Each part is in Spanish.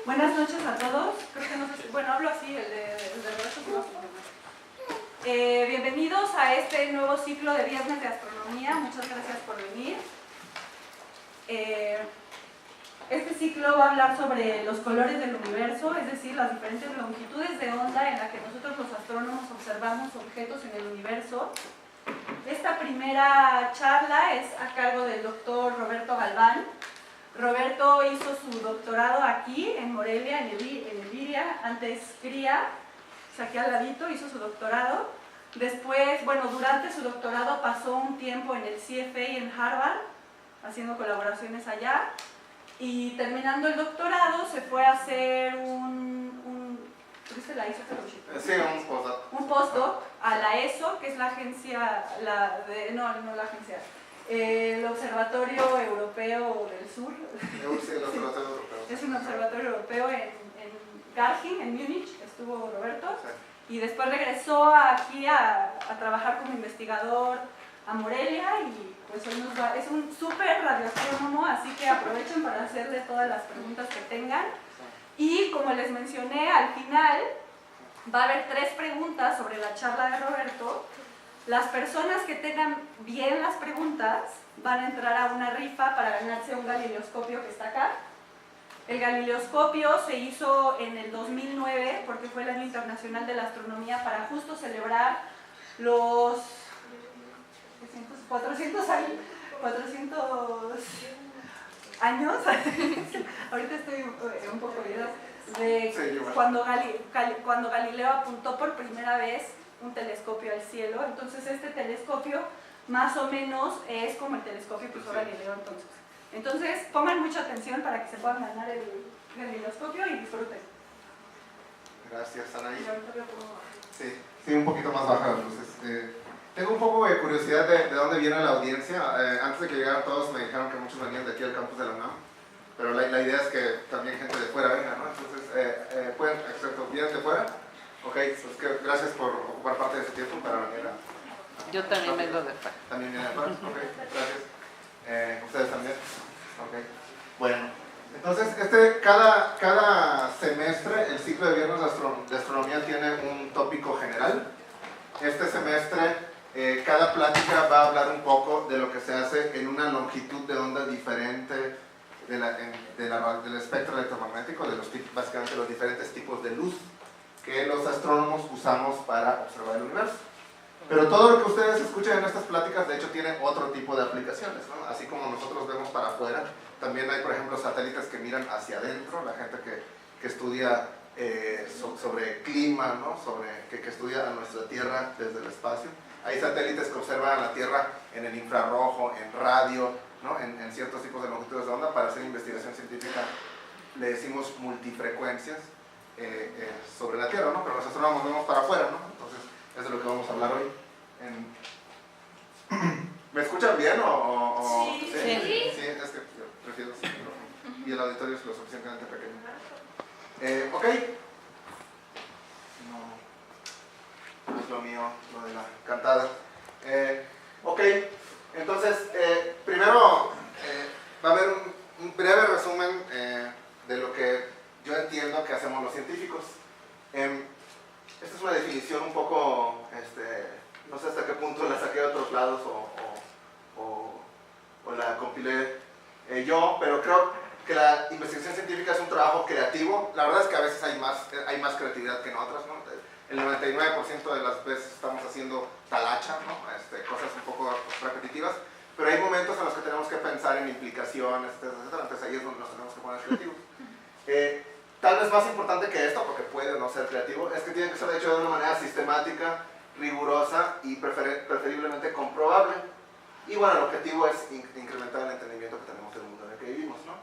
Buenas noches a todos. Creo que no sé si, bueno, hablo así, el de Roberto. Bienvenidos a este nuevo ciclo de Viernes de Astronomía. Muchas gracias por venir. Este ciclo va a hablar sobre los colores del universo, es decir, las diferentes longitudes de onda en las que nosotros los astrónomos observamos objetos en el universo. Esta primera charla es a cargo del doctor Roberto Galván. Roberto hizo su doctorado aquí en Morelia, en Iliria, antes CRIA, o sea, aquí al ladito hizo su doctorado. Después, bueno, durante su doctorado pasó un tiempo en el CFA en Harvard, haciendo colaboraciones allá. Y terminando el doctorado se fue a hacer ¿tuviste la ESO? Sí, un postdoc. Un postdoc a la ESO, que es la agencia, el Observatorio Europeo del Sur. Sí, el Observatorio Europeo. Es un observatorio europeo en Garching, en Múnich, estuvo Roberto. Sí. Y después regresó aquí a trabajar como investigador a Morelia y pues hoy es un súper radioastrónomo, así que aprovechen para hacerle todas las preguntas que tengan. Y como les mencioné, al final va a haber 3 preguntas sobre la charla de Roberto. Las personas que tengan bien las preguntas van a entrar a una rifa para ganarse un galileoscopio que está acá. El galileoscopio se hizo en el 2009 porque fue el Año Internacional de la Astronomía para justo celebrar los 400 años, ahorita estoy un poco olvidada, de cuando Galileo apuntó por primera vez un telescopio al cielo. Entonces este telescopio más o menos es como el telescopio que usó Galileo entonces pongan mucha atención para que se puedan ganar el galileoscopio y disfruten. Gracias, Anaí. Sí, un poquito más baja las luces. Tengo un poco de curiosidad de dónde viene la audiencia. Antes de que llegaran todos me dijeron que muchos venían de aquí al campus de la UNAM, pero la idea es que también gente de fuera venga, ¿no? Entonces, ¿vienen de fuera? Ok, pues gracias por ocupar parte de su tiempo para venir a... Yo también vengo de fuera. ¿También vienen de fuera? Ok, gracias. ¿Ustedes también? Ok. Bueno, entonces cada semestre el ciclo de viernes de astronomía tiene un tópico general. Este semestre cada plática va a hablar un poco de lo que se hace en una longitud de onda diferente del espectro electromagnético, básicamente los diferentes tipos de luz que los astrónomos usamos para observar el universo. Pero todo lo que ustedes escuchan en estas pláticas de hecho tiene otro tipo de aplicaciones, ¿no? Así como nosotros vemos para afuera, también hay por ejemplo satélites que miran hacia adentro, la gente que estudia sobre clima, ¿no? que estudia a nuestra Tierra desde el espacio. Hay satélites que observan a la Tierra en el infrarrojo, en radio, ¿no? en ciertos tipos de longitudes de onda. Para hacer investigación científica le decimos multifrecuencias sobre la Tierra, ¿no? Pero los astrónomos vemos para afuera, ¿no? Entonces es de lo que vamos a hablar hoy. ¿Me escuchan bien o sí? Sí, es que yo prefiero sí, y el auditorio es lo suficientemente pequeño. Ok. No es lo mío, lo de la cantada. Ok, entonces, primero va a haber un breve resumen de lo que yo entiendo que hacemos los científicos. Esta es una definición un poco, no sé hasta qué punto la saqué de otros lados o la compilé yo, pero creo que la investigación científica es un trabajo creativo. La verdad es que a veces hay más creatividad que en otras, ¿no? El 99% de las veces estamos haciendo talacha, ¿no? Cosas un poco repetitivas, pero hay momentos en los que tenemos que pensar en implicaciones, etcétera. Entonces ahí es donde nos tenemos que poner creativos. Tal vez más importante que esto, porque puede no ser creativo, es que tiene que ser hecho de una manera sistemática, rigurosa y preferiblemente comprobable. Y bueno, el objetivo es incrementar el entendimiento que tenemos del mundo en el que vivimos, ¿no?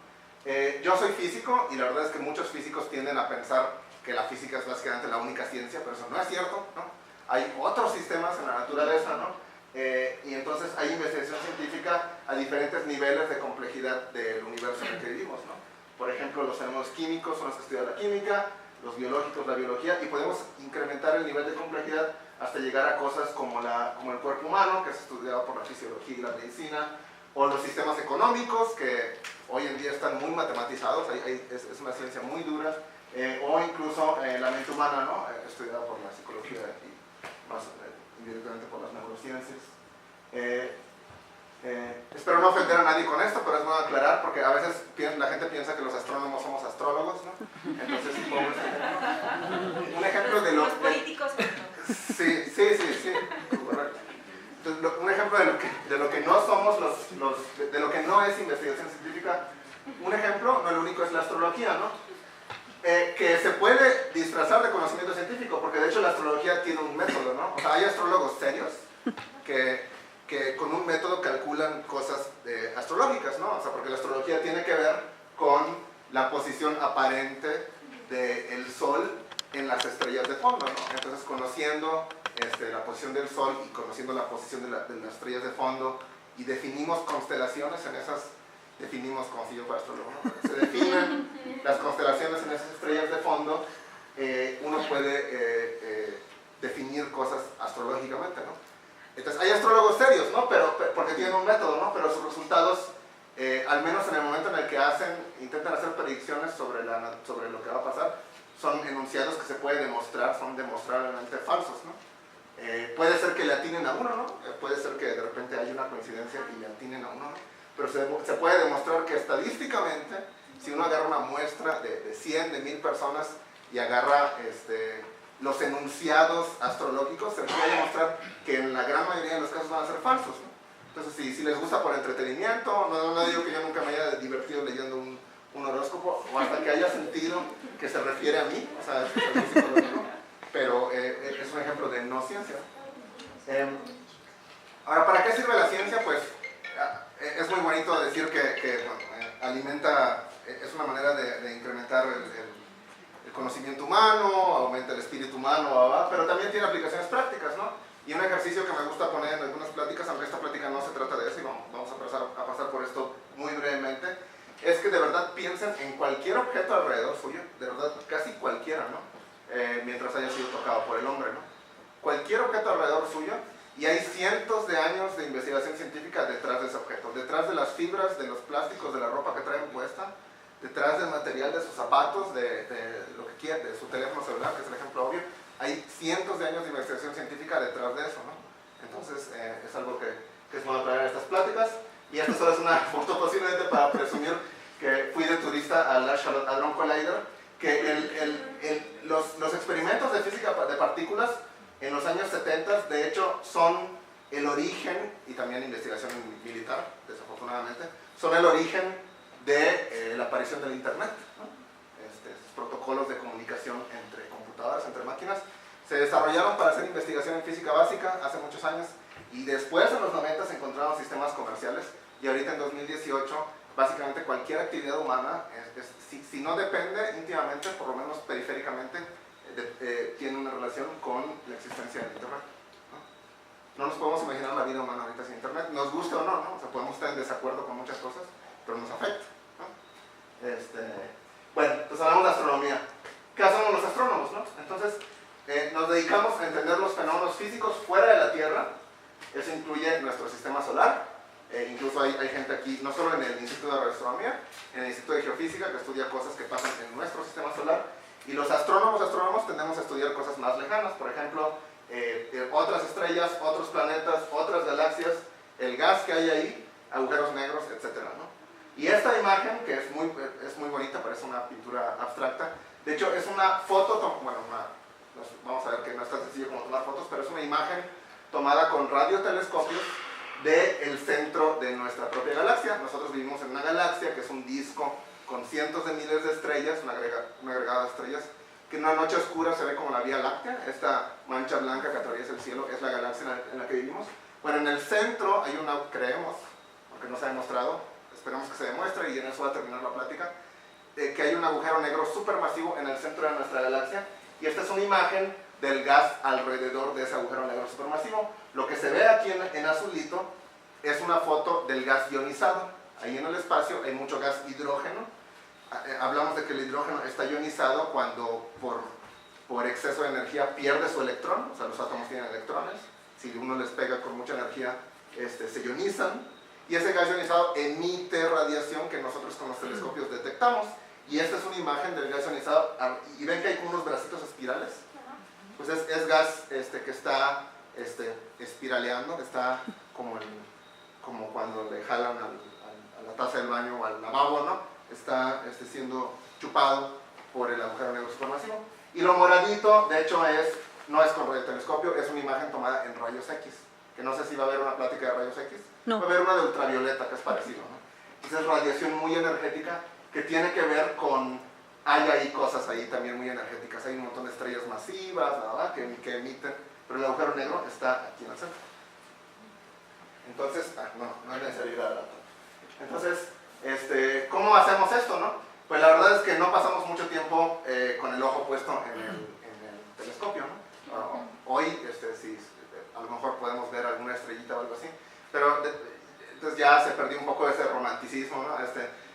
Yo soy físico y la verdad es que muchos físicos tienden a pensar que la física es básicamente la única ciencia, pero eso no es cierto, ¿no? Hay otros sistemas en la naturaleza, ¿no? Y entonces hay investigación científica a diferentes niveles de complejidad del universo en el que vivimos, ¿no? Por ejemplo, los fenómenos químicos son los que estudian la química, los biológicos la biología, y podemos incrementar el nivel de complejidad hasta llegar a cosas como el cuerpo humano, que es estudiado por la fisiología y la medicina, o los sistemas económicos, que hoy en día están muy matematizados, es una ciencia muy dura, o incluso la mente humana, ¿no? Estudiada por la psicología y más indirectamente por las neurociencias. Espero no ofender a nadie con esto, pero es bueno aclarar, porque a veces la gente piensa que los astrónomos somos astrólogos, ¿no? Entonces, un ejemplo de lo... Los políticos. Sí, correcto. Entonces, un ejemplo de lo que no somos, de lo que no es investigación científica, un ejemplo, no el único, es la astrología, ¿no? Que se puede disfrazar de conocimiento científico, porque de hecho la astrología tiene un método, ¿no? O sea, hay astrólogos serios que con un método calculan cosas astrológicas, ¿no? O sea, porque la astrología tiene que ver con la posición aparente del Sol en las estrellas de fondo, ¿no? Entonces, conociendo la posición del Sol y conociendo la posición de las estrellas de fondo, y definimos constelaciones en esas, definimos como si yo fuera astrólogo, ¿no? Se definen las constelaciones en esas estrellas de fondo, uno puede definir cosas astrológicamente, ¿no? Entonces, hay astrólogos serios, ¿no? Porque tienen un método, ¿no? Pero sus resultados, al menos en el momento en el que intentan hacer predicciones sobre lo que va a pasar, son enunciados que se puede demostrar, son demostrablemente falsos, ¿no? Puede ser que le atinen a uno, ¿no? Puede ser que de repente haya una coincidencia y le atinen a uno, ¿no? Pero se puede demostrar que estadísticamente, si uno agarra una muestra de 100, de 1000 personas y agarra los enunciados astrológicos, se puede demostrar que en la gran mayoría de los casos van a ser falsos, ¿no? Entonces, si les gusta por entretenimiento, no digo que yo nunca me haya divertido leyendo un horóscopo, o hasta que haya sentido que se refiere a mí, o sea, es algo psicológico, pero es un ejemplo de no ciencia. Ahora, ¿para qué sirve la ciencia? Pues es muy bonito decir que alimenta, es una manera de incrementar el conocimiento humano, aumenta el espíritu humano, pero también tiene aplicaciones prácticas, ¿no? Y un ejercicio que me gusta poner en algunas pláticas, aunque esta plática no se trata de eso, y vamos a pasar por esto muy brevemente, es que de verdad piensen en cualquier objeto alrededor suyo, de verdad casi cualquiera, ¿no? Mientras haya sido tocado por el hombre, ¿no? Cualquier objeto alrededor suyo, y hay cientos de años de investigación científica detrás de ese objeto, detrás de las fibras, de los plásticos, de la ropa que traen puesta, detrás del material de sus zapatos, de lo que quiera, de su teléfono celular, que es el ejemplo obvio. Hay cientos de años de investigación científica detrás de eso, ¿no? Entonces, es algo que es bueno traer a estas pláticas. Y esta solo es una foto posiblemente para presumir que fui de turista al Large Hadron Collider, que los experimentos de física de partículas en los años 70, de hecho, son el origen, y también investigación militar, desafortunadamente, son el origen de la aparición del Internet, ¿no? Estos protocolos de comunicación entre computadoras, entre máquinas, se desarrollaron para hacer investigación en física básica hace muchos años, y después en los 90 se encontraron sistemas comerciales, y ahorita en 2018 básicamente cualquier actividad humana, si no depende íntimamente, por lo menos periféricamente, tiene una relación con la existencia del Internet, ¿no? No nos podemos imaginar la vida humana ahorita sin Internet, nos guste o no, ¿no? O sea, podemos estar en desacuerdo con muchas cosas, pero nos afecta, ¿no? Bueno, pues hablamos de astronomía. ¿Qué hacemos los astrónomos, no? Entonces, nos dedicamos a entender los fenómenos físicos fuera de la Tierra. Eso incluye nuestro sistema solar. Incluso hay gente aquí, no solo en el Instituto de Radioastronomía, en el Instituto de Geofísica, que estudia cosas que pasan en nuestro sistema solar. Y los astrónomos tendemos a estudiar cosas más lejanas, por ejemplo, otras estrellas, otros planetas, otras galaxias, el gas que hay ahí, agujeros negros, etcétera, ¿no? Y esta imagen, que es muy bonita, parece una pintura abstracta, de hecho es una foto, bueno, vamos a ver que no es tan sencillo como tomar fotos, pero es una imagen tomada con radiotelescopios del centro de nuestra propia galaxia. Nosotros vivimos en una galaxia que es un disco con cientos de miles de estrellas, un agregado de estrellas, que en una noche oscura se ve como la Vía Láctea. Esta mancha blanca que atraviesa el cielo es la galaxia en la que vivimos. Bueno, en el centro hay una, creemos, aunque no se ha demostrado, esperemos que se demuestre y en eso va a terminar la plática, que hay un agujero negro supermasivo en el centro de nuestra galaxia, y esta es una imagen del gas alrededor de ese agujero negro supermasivo. Lo que se ve aquí en azulito es una foto del gas ionizado. Ahí en el espacio hay mucho gas hidrógeno. Hablamos de que el hidrógeno está ionizado cuando por exceso de energía pierde su electrón, o sea, los átomos tienen electrones. Si uno les pega con mucha energía, se ionizan. y ese gas ionizado emite radiación que nosotros con los telescopios detectamos. Y esta es una imagen del gas ionizado, y ven que hay como unos bracitos espirales. Pues es gas que está espiraleando, está como cuando le jalan a la taza del baño o al lavabo, ¿no? Está siendo chupado por el agujero negro supermasivo. Y lo moradito, de hecho, no es con radiotelescopio, es una imagen tomada en rayos X, que no sé si va a haber una plática de rayos X. No. Va a haber una de ultravioleta, que es parecido, ¿no? Entonces es radiación muy energética que tiene que ver con... Hay ahí cosas ahí también muy energéticas, hay un montón de estrellas masivas, ¿verdad? que emiten, pero el agujero negro está aquí en el centro. Entonces, no es necesario ir a la... Entonces, ¿cómo hacemos esto, no? Pues la verdad es que no pasamos mucho tiempo con el ojo puesto en el telescopio, ¿no? Hoy, sí, a lo mejor podemos ver alguna estrellita o algo así, pero entonces ya se perdió un poco ese romanticismo, ¿no?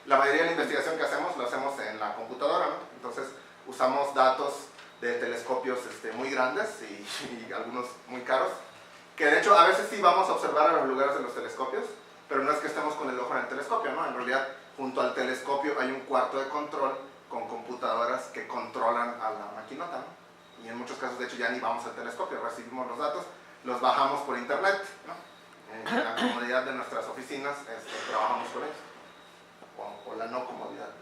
La mayoría de la investigación que hacemos lo hacemos en la computadora, ¿no? Entonces usamos datos de telescopios muy grandes y algunos muy caros, que de hecho a veces sí vamos a observar a los lugares de los telescopios, pero no es que estemos con el ojo en el telescopio, ¿no? En realidad, junto al telescopio hay un cuarto de control con computadoras que controlan a la maquinota, ¿no? Y en muchos casos, de hecho, ya ni vamos al telescopio, recibimos los datos, los bajamos por internet, ¿no? En la comodidad de nuestras oficinas trabajamos con ellos, o la no comodidad, ¿no?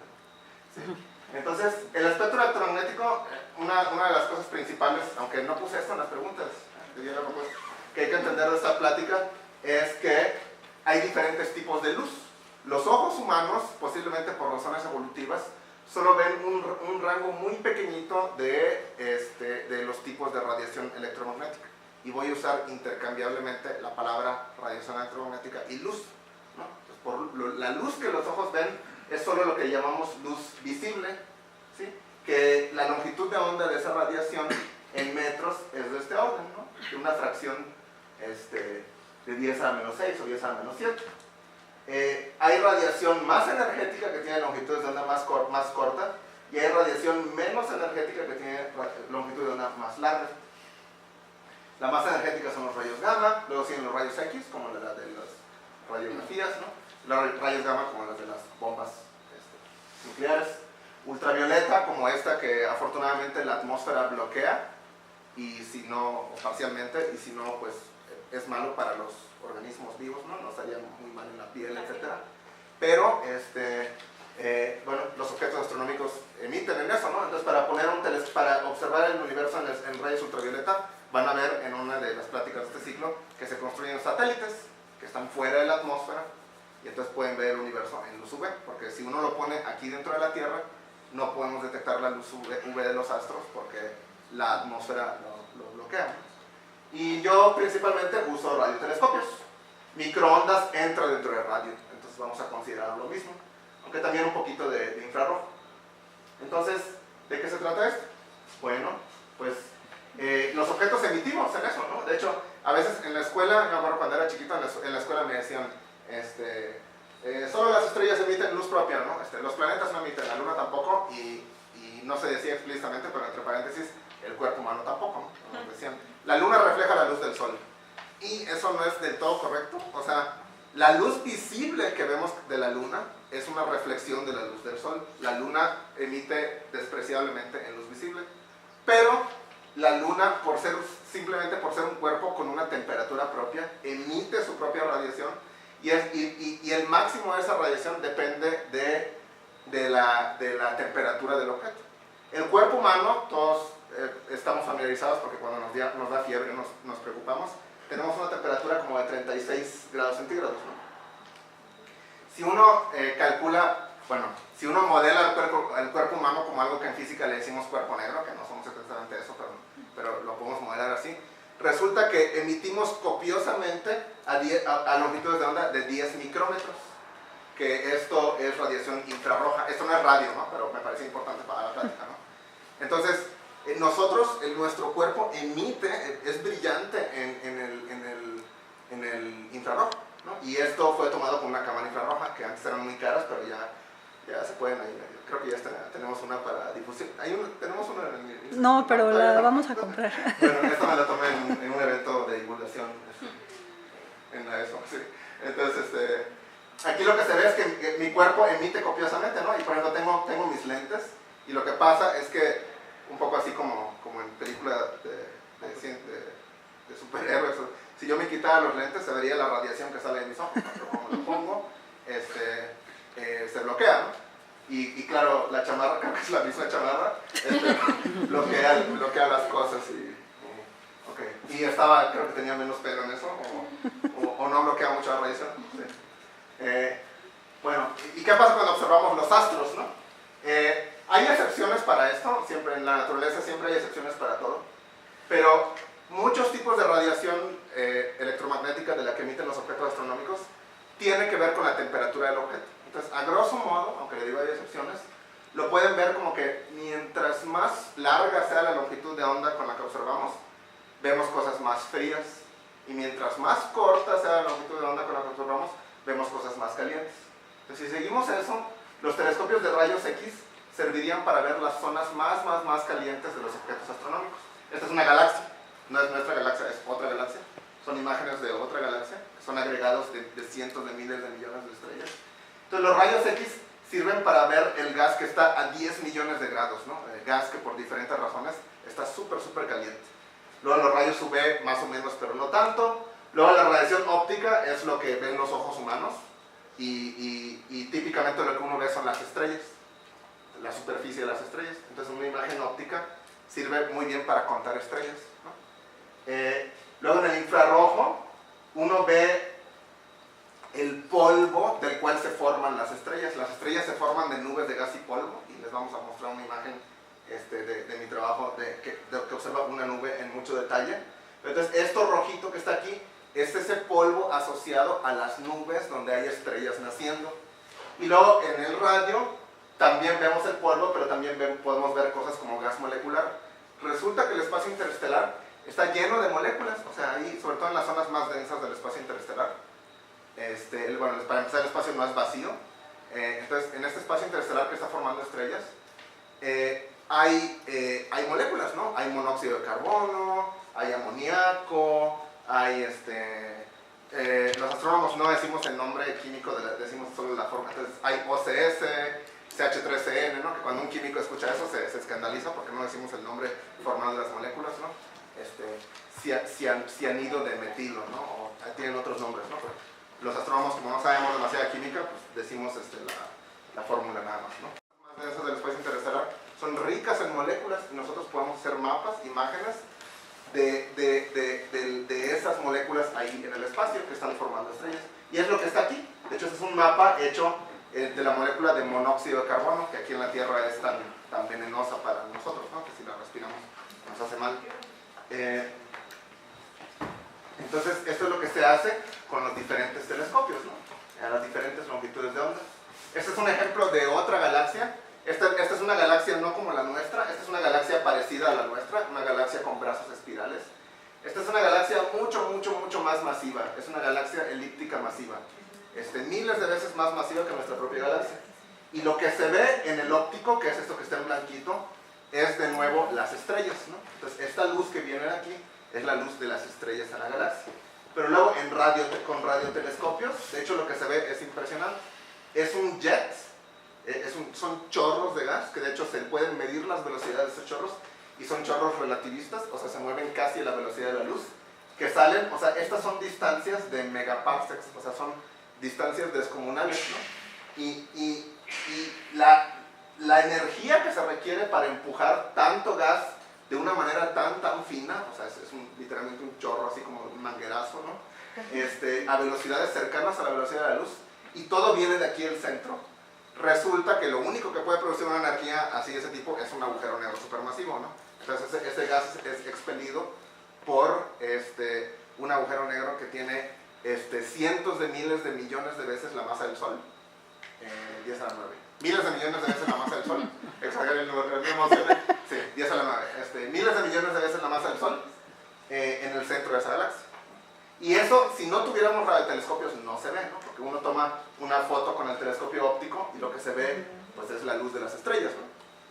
¿Sí? Entonces, el espectro electromagnético, una de las cosas principales, aunque no puse esto en las preguntas, que hay que entender de esta plática, es que hay diferentes tipos de luz. Los ojos humanos, posiblemente por razones evolutivas, solo ven un rango muy pequeñito de los tipos de radiación electromagnética. Y voy a usar intercambiablemente la palabra radiación electromagnética y luz, ¿no? Entonces, la luz que los ojos ven es solo lo que llamamos luz visible, ¿sí? Que la longitud de onda de esa radiación en metros es de este orden, ¿no? De una fracción de 10 a la menos 6 o 10 a la menos 7. Hay radiación más energética que tiene longitudes de onda más corta, y hay radiación menos energética que tiene longitud de onda más larga. La más energética son los rayos gamma, luego siguen los rayos X, como la de las radiografías, ¿no? Los rayos gamma como las de las bombas nucleares. Ultravioleta, como esta que afortunadamente la atmósfera bloquea, y si no, o parcialmente, y si no, pues es malo para los organismos vivos, ¿no? Nos haría muy mal en la piel, etc. Pero, bueno, los objetos astronómicos emiten en eso, ¿no? Entonces, para observar el universo en rayos ultravioleta, van a ver en una de las pláticas de este ciclo que se construyen satélites que están fuera de la atmósfera, y entonces pueden ver el universo en luz UV, porque si uno lo pone aquí dentro de la Tierra, no podemos detectar la luz UV de los astros porque la atmósfera lo bloquea. Y yo principalmente uso radiotelescopios. Microondas entra dentro de radio, entonces vamos a considerar lo mismo, aunque también un poquito de infrarrojo. Entonces, ¿de qué se trata esto? Bueno, pues los objetos emitimos en eso, ¿no? De hecho, a veces en la escuela, me acuerdo cuando era chiquito, en la escuela me decían, solo las estrellas emiten luz propia, ¿no? Los planetas no emiten, la luna tampoco, y no se decía explícitamente, pero entre paréntesis, el cuerpo humano tampoco, ¿no? Nos decían, la luna refleja la luz del sol. Y eso no es del todo correcto. O sea, la luz visible que vemos de la luna es una reflexión de la luz del sol. La luna emite despreciablemente en luz visible. Pero la luna, simplemente por ser un cuerpo con una temperatura propia, emite su propia radiación. Y el máximo de esa radiación depende de la temperatura del objeto. El cuerpo humano, todos estamos familiarizados porque cuando nos da fiebre nos preocupamos. Tenemos una temperatura como de 36 grados centígrados, ¿no? Si uno calcula, bueno, si uno modela el cuerpo humano como algo que en física le decimos cuerpo negro, que no somos exactamente eso, pero lo podemos modelar así, resulta que emitimos copiosamente a longitudes de onda de 10 micrómetros, que esto es radiación infrarroja. Esto no es radio, ¿no? Pero me parece importante para la plática, ¿no? Entonces, nuestro cuerpo emite, es brillante en el infrarrojo, ¿no? Y esto fue tomado con una cámara infrarroja, que antes eran muy caras, pero ya se pueden, creo que ya tenemos una para difusión. ¿Tenemos una en el... No, pero la vamos a comprar. Bueno, esta me la tomé en un evento de divulgación en la ESO, sí. Entonces, cuerpo emite copiosamente, ¿no? Y por ejemplo tengo mis lentes y lo que pasa es que, un poco así como en películas de superhéroes, si yo me quitara los lentes se vería la radiación que sale de mis ojos, pero como lo pongo, se bloquea, ¿no? Y claro, la chamarra, creo que es la misma chamarra, bloquea las cosas y creo que tenía menos pelo en eso, o no bloquea mucho la radiación. Sí. Bueno, ¿y qué pasa cuando observamos los astros, no? Hay excepciones para esto, siempre en la naturaleza siempre hay excepciones para todo, pero muchos tipos de radiación electromagnética de la que emiten los objetos astronómicos tiene que ver con la temperatura del objeto. Entonces, a grosso modo, aunque le digo hay excepciones, lo pueden ver como que mientras más larga sea la longitud de onda con la que observamos, vemos cosas más frías, y mientras más corta sea la longitud de onda con la que observamos, vemos cosas más calientes. Entonces, si seguimos eso, los telescopios de rayos X servirían para ver las zonas más calientes de los objetos astronómicos. Esta es una galaxia, no es nuestra galaxia, es otra galaxia. Son imágenes de otra galaxia, que son agregados de cientos de miles de millones de estrellas. Entonces los rayos X sirven para ver el gas que está a 10 millones de grados, ¿no? El gas que por diferentes razones está súper caliente. Luego los rayos UV más o menos, pero no tanto. Luego la radiación óptica es lo que ven los ojos humanos y típicamente lo que uno ve son las estrellas, la superficie de las estrellas. Entonces una imagen óptica sirve muy bien para contar estrellas, ¿no? Luego en el infrarrojo uno ve el polvo del cual se forman las estrellas. Las estrellas se forman de nubes de gas y polvo, y les vamos a mostrar una imagen de mi trabajo que observa una nube en mucho detalle. Entonces esto rojito que está aquí es ese polvo asociado a las nubes donde hay estrellas naciendo. Y luego en el radio también vemos el polvo, pero también podemos ver cosas como gas molecular. Resulta que el espacio interestelar está lleno de moléculas, o sea, ahí, sobre todo en las zonas más densas del espacio interestelar. Bueno, para empezar, el espacio no es vacío. Entonces, en este espacio interestelar que está formando estrellas, hay moléculas, ¿no? Hay monóxido de carbono, hay amoníaco, hay los astrónomos no decimos el nombre químico, decimos solo la forma. Entonces, hay OCS, CH3CN, ¿no? Que cuando un químico escucha eso se escandaliza porque no decimos el nombre formal de las moléculas, ¿no? Cianido de metilo, ¿no? O tienen otros nombres, ¿no? Pero los astrónomos, como no sabemos demasiada química, pues decimos la fórmula nada más, ¿no? Las más densas del espacio interestelar son ricas en moléculas y nosotros podemos hacer mapas, imágenes de esas moléculas ahí en el espacio que están formando estrellas. Y es lo que está aquí. De hecho, este es un mapa hecho de la molécula de monóxido de carbono, que aquí en la Tierra es tan venenosa para nosotros, ¿no? Que si la respiramos nos hace mal. Entonces, esto es lo que se hace con los diferentes telescopios, ¿no? A las diferentes longitudes de onda. Este es un ejemplo de otra galaxia. Esta es una galaxia no como la nuestra, esta es una galaxia parecida a la nuestra, una galaxia con brazos espirales. Esta es una galaxia mucho más masiva, es una galaxia elíptica masiva, miles de veces más masiva que nuestra propia galaxia. Y lo que se ve en el óptico, que es esto que está en blanquito, es de nuevo las estrellas, ¿no? Entonces esta luz que viene de aquí es la luz de las estrellas en la galaxia. Pero luego con radiotelescopios, de hecho lo que se ve es impresionante. Es un jet, son chorros de gas, que de hecho se pueden medir las velocidades de esos chorros, y son chorros relativistas, o sea, se mueven casi a la velocidad de la luz, que salen, o sea, estas son distancias de megaparsecs, o sea, son distancias descomunales, ¿no? Y la energía que se requiere para empujar tanto gas de una manera tan fina, o sea, es literalmente un chorro, así como un manguerazo, ¿no? A velocidades cercanas a la velocidad de la luz, y todo viene de aquí del centro. Resulta que lo único que puede producir una energía así de ese tipo es un agujero negro supermasivo, ¿no? Entonces ese gas es expelido por un agujero negro que tiene cientos de miles de millones de veces la masa del Sol, 10 a la 9. Miles de millones de veces la masa del Sol, exageré el número, me emocioné. Sí, 10 a la 9. Miles de millones de veces la masa del Sol en el centro de esa galaxia. Y eso, si no tuviéramos radiotelescopios, no se ve, ¿no? Porque uno toma una foto con el telescopio óptico y lo que se ve, pues, es la luz de las estrellas,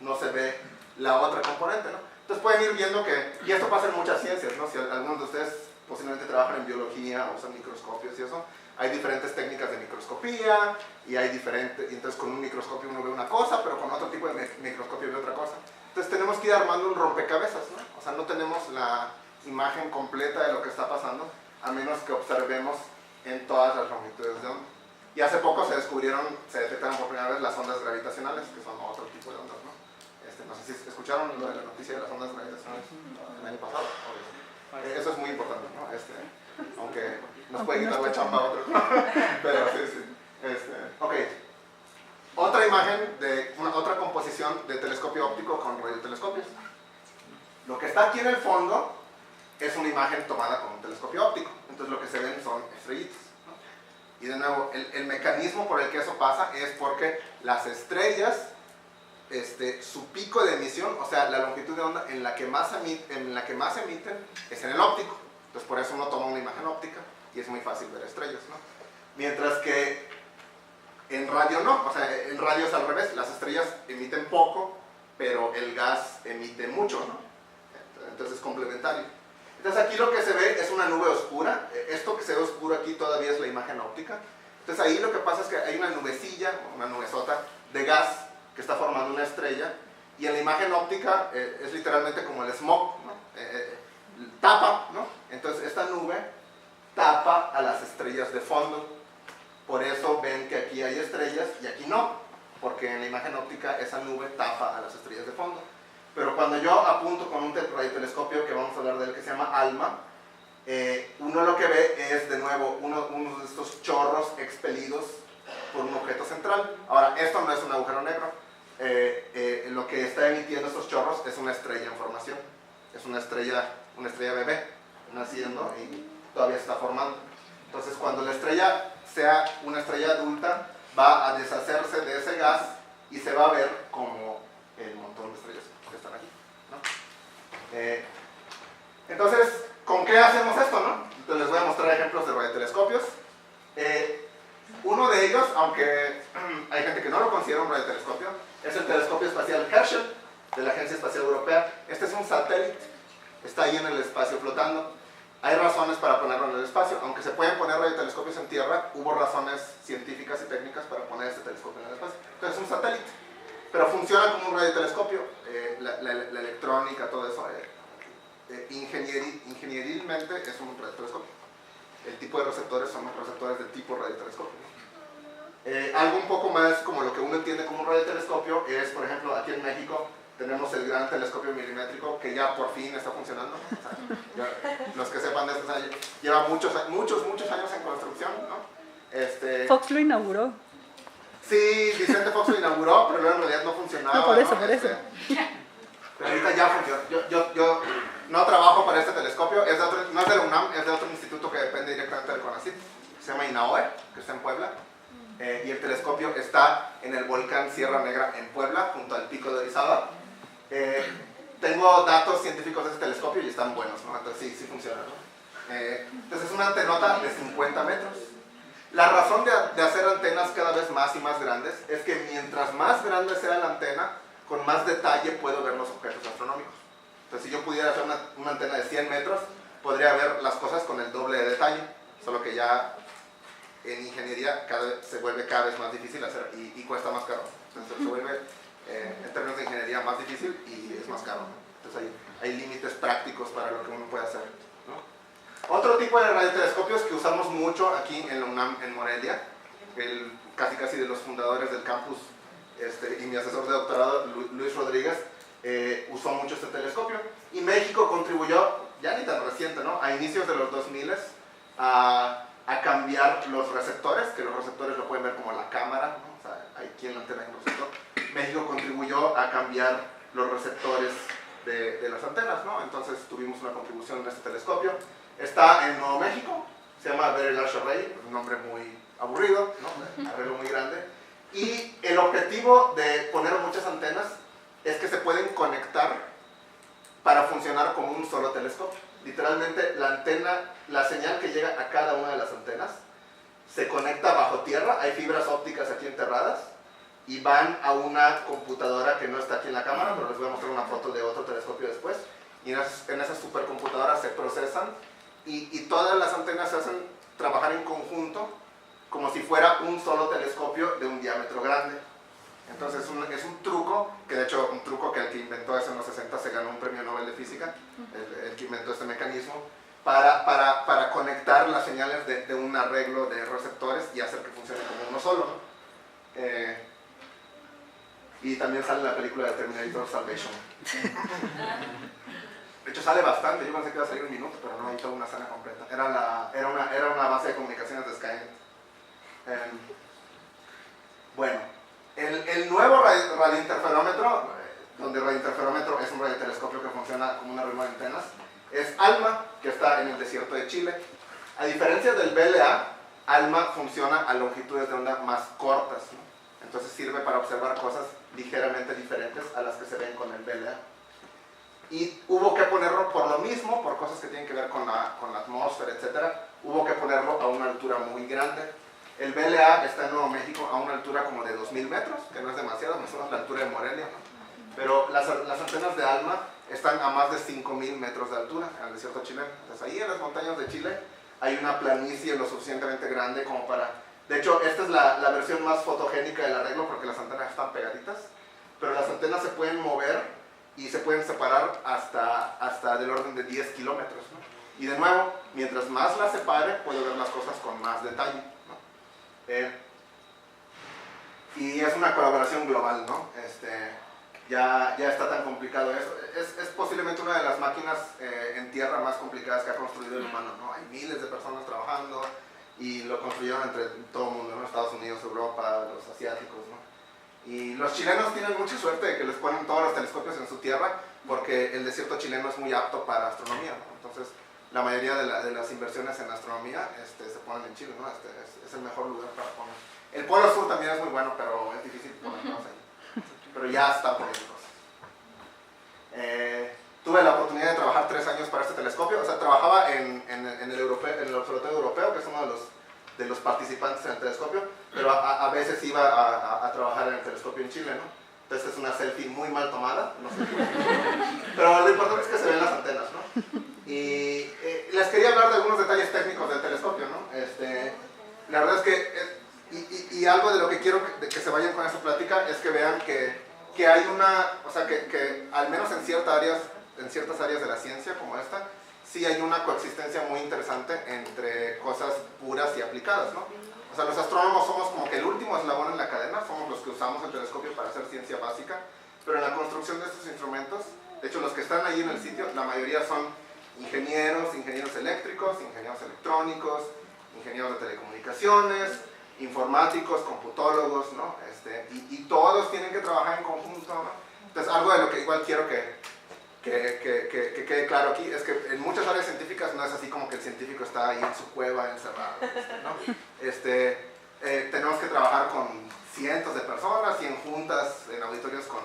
¿no? No se ve la otra componente, ¿no? Entonces pueden ir viendo que, y esto pasa en muchas ciencias, ¿no? Si algunos de ustedes posiblemente trabajan en biología o usan microscopios y eso, hay diferentes técnicas de microscopía y hay diferente, y entonces con un microscopio uno ve una cosa, pero con otro tipo de microscopio ve otra cosa. Entonces tenemos que ir armando un rompecabezas, ¿no? O sea, no tenemos la imagen completa de lo que está pasando, a menos que observemos en todas las longitudes de onda. Y hace poco se detectaron por primera vez las ondas gravitacionales, que son otro tipo de ondas, ¿no? No sé si escucharon lo de la noticia de las ondas gravitacionales el año pasado. Eso es muy importante, ¿no? Aunque nos puede quitar la chamba a otros. Pero sí, sí. Ok. Otra imagen de otra composición de telescopio óptico con radiotelescopios. Lo que está aquí en el fondo es una imagen tomada con un telescopio óptico. Entonces lo que se ven son estrellitas, ¿no? Y de nuevo, el mecanismo por el que eso pasa es porque las estrellas, su pico de emisión, o sea, la longitud de onda en la que más emiten es en el óptico. Entonces por eso uno toma una imagen óptica y es muy fácil ver estrellas, ¿no? Mientras que en radio no, o sea, en radio es al revés, las estrellas emiten poco, pero el gas emite mucho, ¿no? Entonces es complementario. Entonces aquí lo que se ve es una nube oscura. Esto que se ve oscuro aquí todavía es la imagen óptica. Entonces ahí lo que pasa es que hay una nubecilla, una nubesota de gas que está formando una estrella, y en la imagen óptica es literalmente como el smog, ¿no? Tapa, ¿no? Entonces esta nube tapa a las estrellas de fondo. Por eso ven que aquí hay estrellas y aquí no, porque en la imagen óptica esa nube tapa a las estrellas de fondo. Pero cuando yo apunto con un radiotelescopio, que vamos a hablar de él, que se llama ALMA, uno lo que ve es de nuevo uno de estos chorros expelidos por un objeto central. Ahora, esto no es un agujero negro. Lo que está emitiendo estos chorros es una estrella en formación. Es una estrella bebé naciendo y todavía se está formando. Entonces cuando la estrella sea una estrella adulta, va a deshacerse de ese gas y se va a ver como el montón de estrellas que están aquí, ¿no? Entonces, ¿con qué hacemos esto, no? Entonces les voy a mostrar ejemplos de radiotelescopios. Uno de ellos, aunque hay gente que no lo considera un radiotelescopio, es el telescopio espacial Herschel de la Agencia Espacial Europea. Este es un satélite, está ahí en el espacio flotando. Hay razones para ponerlo en el espacio, aunque se pueden poner radiotelescopios en tierra, hubo razones científicas y técnicas para poner este telescopio en el espacio. Entonces es un satélite, pero funciona como un radiotelescopio. La electrónica, todo eso, ingenierilmente es un radiotelescopio. El tipo de receptores son receptores de tipo radiotelescopio. Algo un poco más como lo que uno entiende como un radiotelescopio es, por ejemplo, aquí en México tenemos el gran telescopio milimétrico que ya por fin está funcionando. O sea, los que sepan de esto, o sea, lleva muchos años en construcción, ¿no? Fox lo inauguró. Sí, Vicente Fox lo inauguró, pero luego en realidad no funcionaba. No, por eso, ¿no? por eso. Pero ahorita ya funciona. Yo no trabajo para este telescopio, no es de la UNAM, es de otro instituto que depende directamente del CONACYT, se llama INAOE, que está en Puebla. Y el telescopio está en el volcán Sierra Negra en Puebla, junto al pico de Orizaba. Tengo datos científicos de ese telescopio y están buenos, ¿no? Entonces sí funciona, ¿no? Entonces es una antenota de 50 metros. La razón de hacer antenas cada vez más y más grandes es que mientras más grande sea la antena, con más detalle puedo ver los objetos astronómicos. Entonces si yo pudiera hacer una antena de 100 metros, podría ver las cosas con el doble de detalle, solo que ya en ingeniería se vuelve cada vez más difícil hacer y cuesta más caro. Entonces se vuelve en términos de ingeniería más difícil y es más caro, ¿no? Entonces hay límites prácticos para lo que uno puede hacer, ¿no? Otro tipo de radiotelescopios que usamos mucho aquí en la UNAM en Morelia, casi de los fundadores del campus y mi asesor de doctorado Luis Rodríguez usó mucho este telescopio, y México contribuyó, ya ni tan reciente, ¿no?, a inicios de los 2000 a cambiar los receptores, que los receptores lo pueden ver como la cámara, ¿no? O sea, aquí en la antena hay un receptor. México contribuyó a cambiar los receptores de las antenas, ¿no? Entonces tuvimos una contribución en este telescopio. Está en Nuevo México, se llama Very Large Array, un nombre muy aburrido, ¿no? Arreglo muy grande. Y el objetivo de poner muchas antenas es que se pueden conectar para funcionar como un solo telescopio. Literalmente la antena, la señal que llega a cada una de las antenas se conecta bajo tierra, hay fibras ópticas aquí enterradas y van a una computadora que no está aquí en la cámara, pero les voy a mostrar una foto de otro telescopio después, y en esas supercomputadoras se procesan y todas las antenas se hacen trabajar en conjunto como si fuera un solo telescopio de hacer que funcione como uno solo, ¿no? Y también sale en la película de Terminator Salvation. De hecho sale bastante, yo pensé que iba a salir un minuto, pero no, hay toda una escena completa. Era una base de comunicaciones de Skynet. Bueno, el nuevo radiointerferómetro, donde el radiointerferómetro es un radiotelescopio que funciona como una red de antenas, es ALMA, que está en el desierto de Chile. A diferencia del BLA, ALMA funciona a longitudes de onda más cortas, ¿no? Entonces sirve para observar cosas ligeramente diferentes a las que se ven con el BLA. Y hubo que ponerlo por lo mismo, por cosas que tienen que ver con la atmósfera, etc. Hubo que ponerlo a una altura muy grande. El BLA está en Nuevo México a una altura como de 2000 metros, que no es demasiado, más o menos la altura de Morelia, ¿no? Pero las antenas de ALMA están a más de 5000 metros de altura en el desierto chileno. Entonces ahí en las montañas de Chile hay una planicie lo suficientemente grande como para... De hecho, esta es la versión más fotogénica del arreglo porque las antenas están pegaditas, pero las antenas se pueden mover y se pueden separar hasta del orden de 10 kilómetros, ¿no? Y de nuevo, mientras más las separe, puedo ver las cosas con más detalle, ¿no? Y es una colaboración global, ¿no? Ya está tan complicado eso. Es posiblemente una de las máquinas en tierra más complicadas que ha construido el humano, ¿no? Hay miles de personas trabajando y lo construyeron entre todo el mundo, ¿no? Estados Unidos, Europa, los asiáticos, ¿no? Y los chilenos tienen mucha suerte de que les ponen todos los telescopios en su tierra porque el desierto chileno es muy apto para astronomía, ¿no? Entonces, la mayoría de las inversiones en astronomía se ponen en Chile, ¿no? Es el mejor lugar para poner. El Polo Sur también es muy bueno, pero es difícil ponerlos ahí. Pero ya está poniendo cosas. Tuve la oportunidad de trabajar 3 años para este telescopio. O sea, trabajaba en el Observatorio Europeo, que es uno de los participantes en el telescopio, pero a veces iba a trabajar en el telescopio en Chile, ¿no? Entonces es una selfie muy mal tomada, no sé. Pero lo importante es que se ven las antenas, ¿no? Y les quería hablar de algunos detalles técnicos del telescopio, ¿no? La verdad es que, y algo de lo que quiero que se vayan con esta plática es que vean que hay o sea, que al menos en ciertas áreas de la ciencia como esta, sí hay una coexistencia muy interesante entre cosas puras y aplicadas, ¿no? O sea, los astrónomos somos como que el último eslabón en la cadena, somos los que usamos el telescopio para hacer ciencia básica, pero en la construcción de estos instrumentos, de hecho los que están ahí en el sitio, la mayoría son ingenieros eléctricos, ingenieros electrónicos, ingenieros de telecomunicaciones, informáticos, computólogos, ¿no? Y todos tienen que trabajar en conjunto, ¿no? Entonces, algo de lo que igual quiero que quede claro aquí es que en muchas áreas científicas no es así como que el científico está ahí en su cueva encerrado, ¿no? Tenemos que trabajar con cientos de personas y en juntas, en auditorios con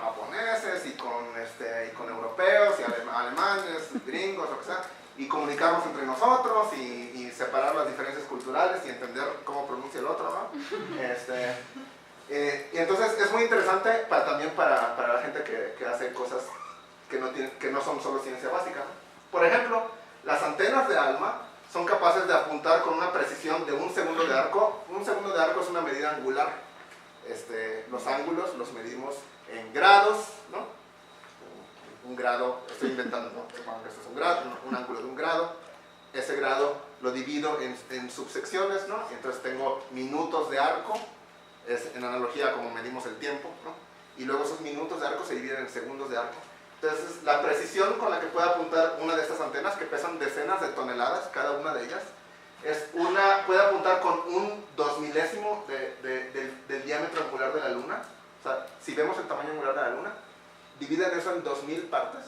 japoneses y con europeos y alemanes, gringos, lo que sea, y comunicarnos entre nosotros y separar las diferencias culturales y entender cómo pronuncia el otro, ¿no? Y entonces es muy interesante también para la gente que hace cosas que no son solo ciencia básica, ¿no? Por ejemplo, las antenas de ALMA son capaces de apuntar con una precisión de 1 segundo de arco. 1 segundo de arco es una medida angular. Los ángulos los medimos en grados, ¿no? Un grado, estoy inventando, ¿no? Supongo que esto es un grado, un ángulo de 1 grado. Ese grado lo divido en subsecciones, ¿no? Y entonces tengo minutos de arco, es en analogía a como medimos el tiempo, ¿no? Y luego esos minutos de arco se dividen en segundos de arco. Entonces, la precisión con la que puede apuntar una de estas antenas, que pesan decenas de toneladas cada una de ellas, puede apuntar con 1/2 milésimo del diámetro angular de la Luna. O sea, si vemos el tamaño angular de la Luna, dividen eso en 2000 partes.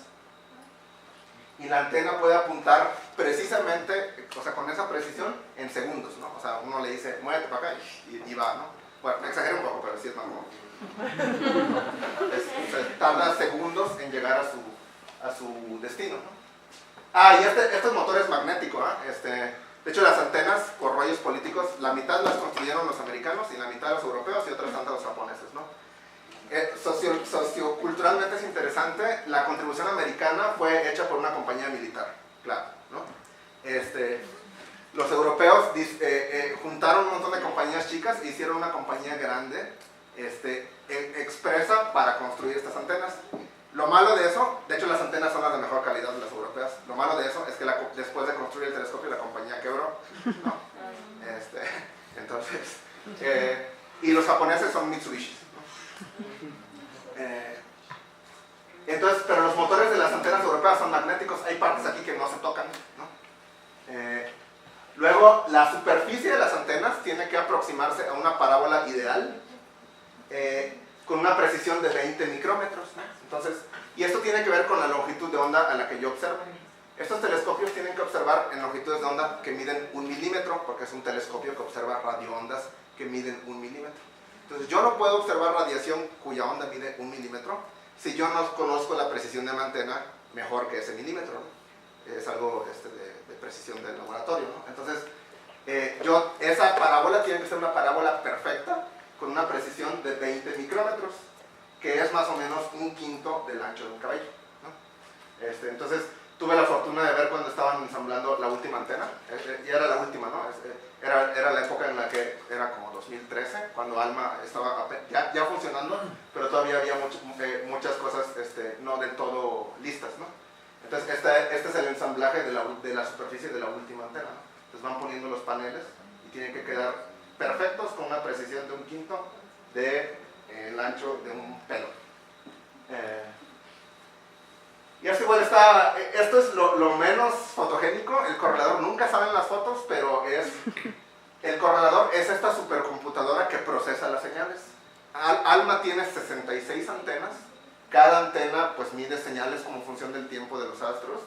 Y la antena puede apuntar precisamente, o sea, con esa precisión, en segundos, ¿no? O sea, uno le dice, muévete para acá y va, ¿no? Bueno, exagero un poco, pero sí es más común. O sea, tarda segundos en llegar a su destino, ¿no? Y este motor es magnético, ¿eh? De hecho, las antenas, por rollos políticos, la mitad las construyeron los americanos y la mitad los europeos y otras tantas los japoneses, ¿no? Socioculturalmente es interesante, la contribución americana fue hecha por una compañía militar, claro, ¿no? Los europeos juntaron un montón de compañías chicas e hicieron una compañía grande expresa para construir estas antenas. Lo malo de eso, de hecho las antenas son las de mejor calidad de las europeas, lo malo de eso es que después de construir el telescopio la compañía quebró, ¿no? Entonces, y los japoneses son Mitsubishi, ¿no? Entonces, pero los motores de las antenas europeas son magnéticos, hay partes aquí que no se tocan, ¿no? Luego, la superficie de las antenas tiene que aproximarse a una parábola ideal con una precisión de 20 micrómetros, ¿no? Entonces, y esto tiene que ver con la longitud de onda a la que yo observo. Estos telescopios tienen que observar en longitudes de onda que miden 1 milímetro, porque es un telescopio que observa radioondas que miden 1 milímetro. Entonces, yo no puedo observar radiación cuya onda mide 1 milímetro si yo no conozco la precisión de una antena mejor que ese milímetro, ¿no? Es algo de precisión del laboratorio, ¿no? Entonces, esa parábola tiene que ser una parábola perfecta con una precisión de 20 micrómetros, que es más o menos 1/5 del ancho de un cabello, ¿no? Entonces, tuve la fortuna de ver cuando estaban ensamblando la última antena, y era la última, ¿no? Era la época en la que era como 2013, cuando ALMA estaba ya funcionando, pero todavía había muchas cosas no del todo listas, ¿no? Entonces, este es el ensamblaje de la superficie de la última antena, ¿no? Entonces van poniendo los paneles y tienen que quedar perfectos con una precisión de 1/5 del ancho de un pelo. Y esto igual esto es lo menos fotogénico. El correlador nunca sale en las fotos, pero el correlador es esta supercomputadora que procesa las señales. ALMA tiene 66 antenas. Cada antena pues mide señales como función del tiempo de los astros.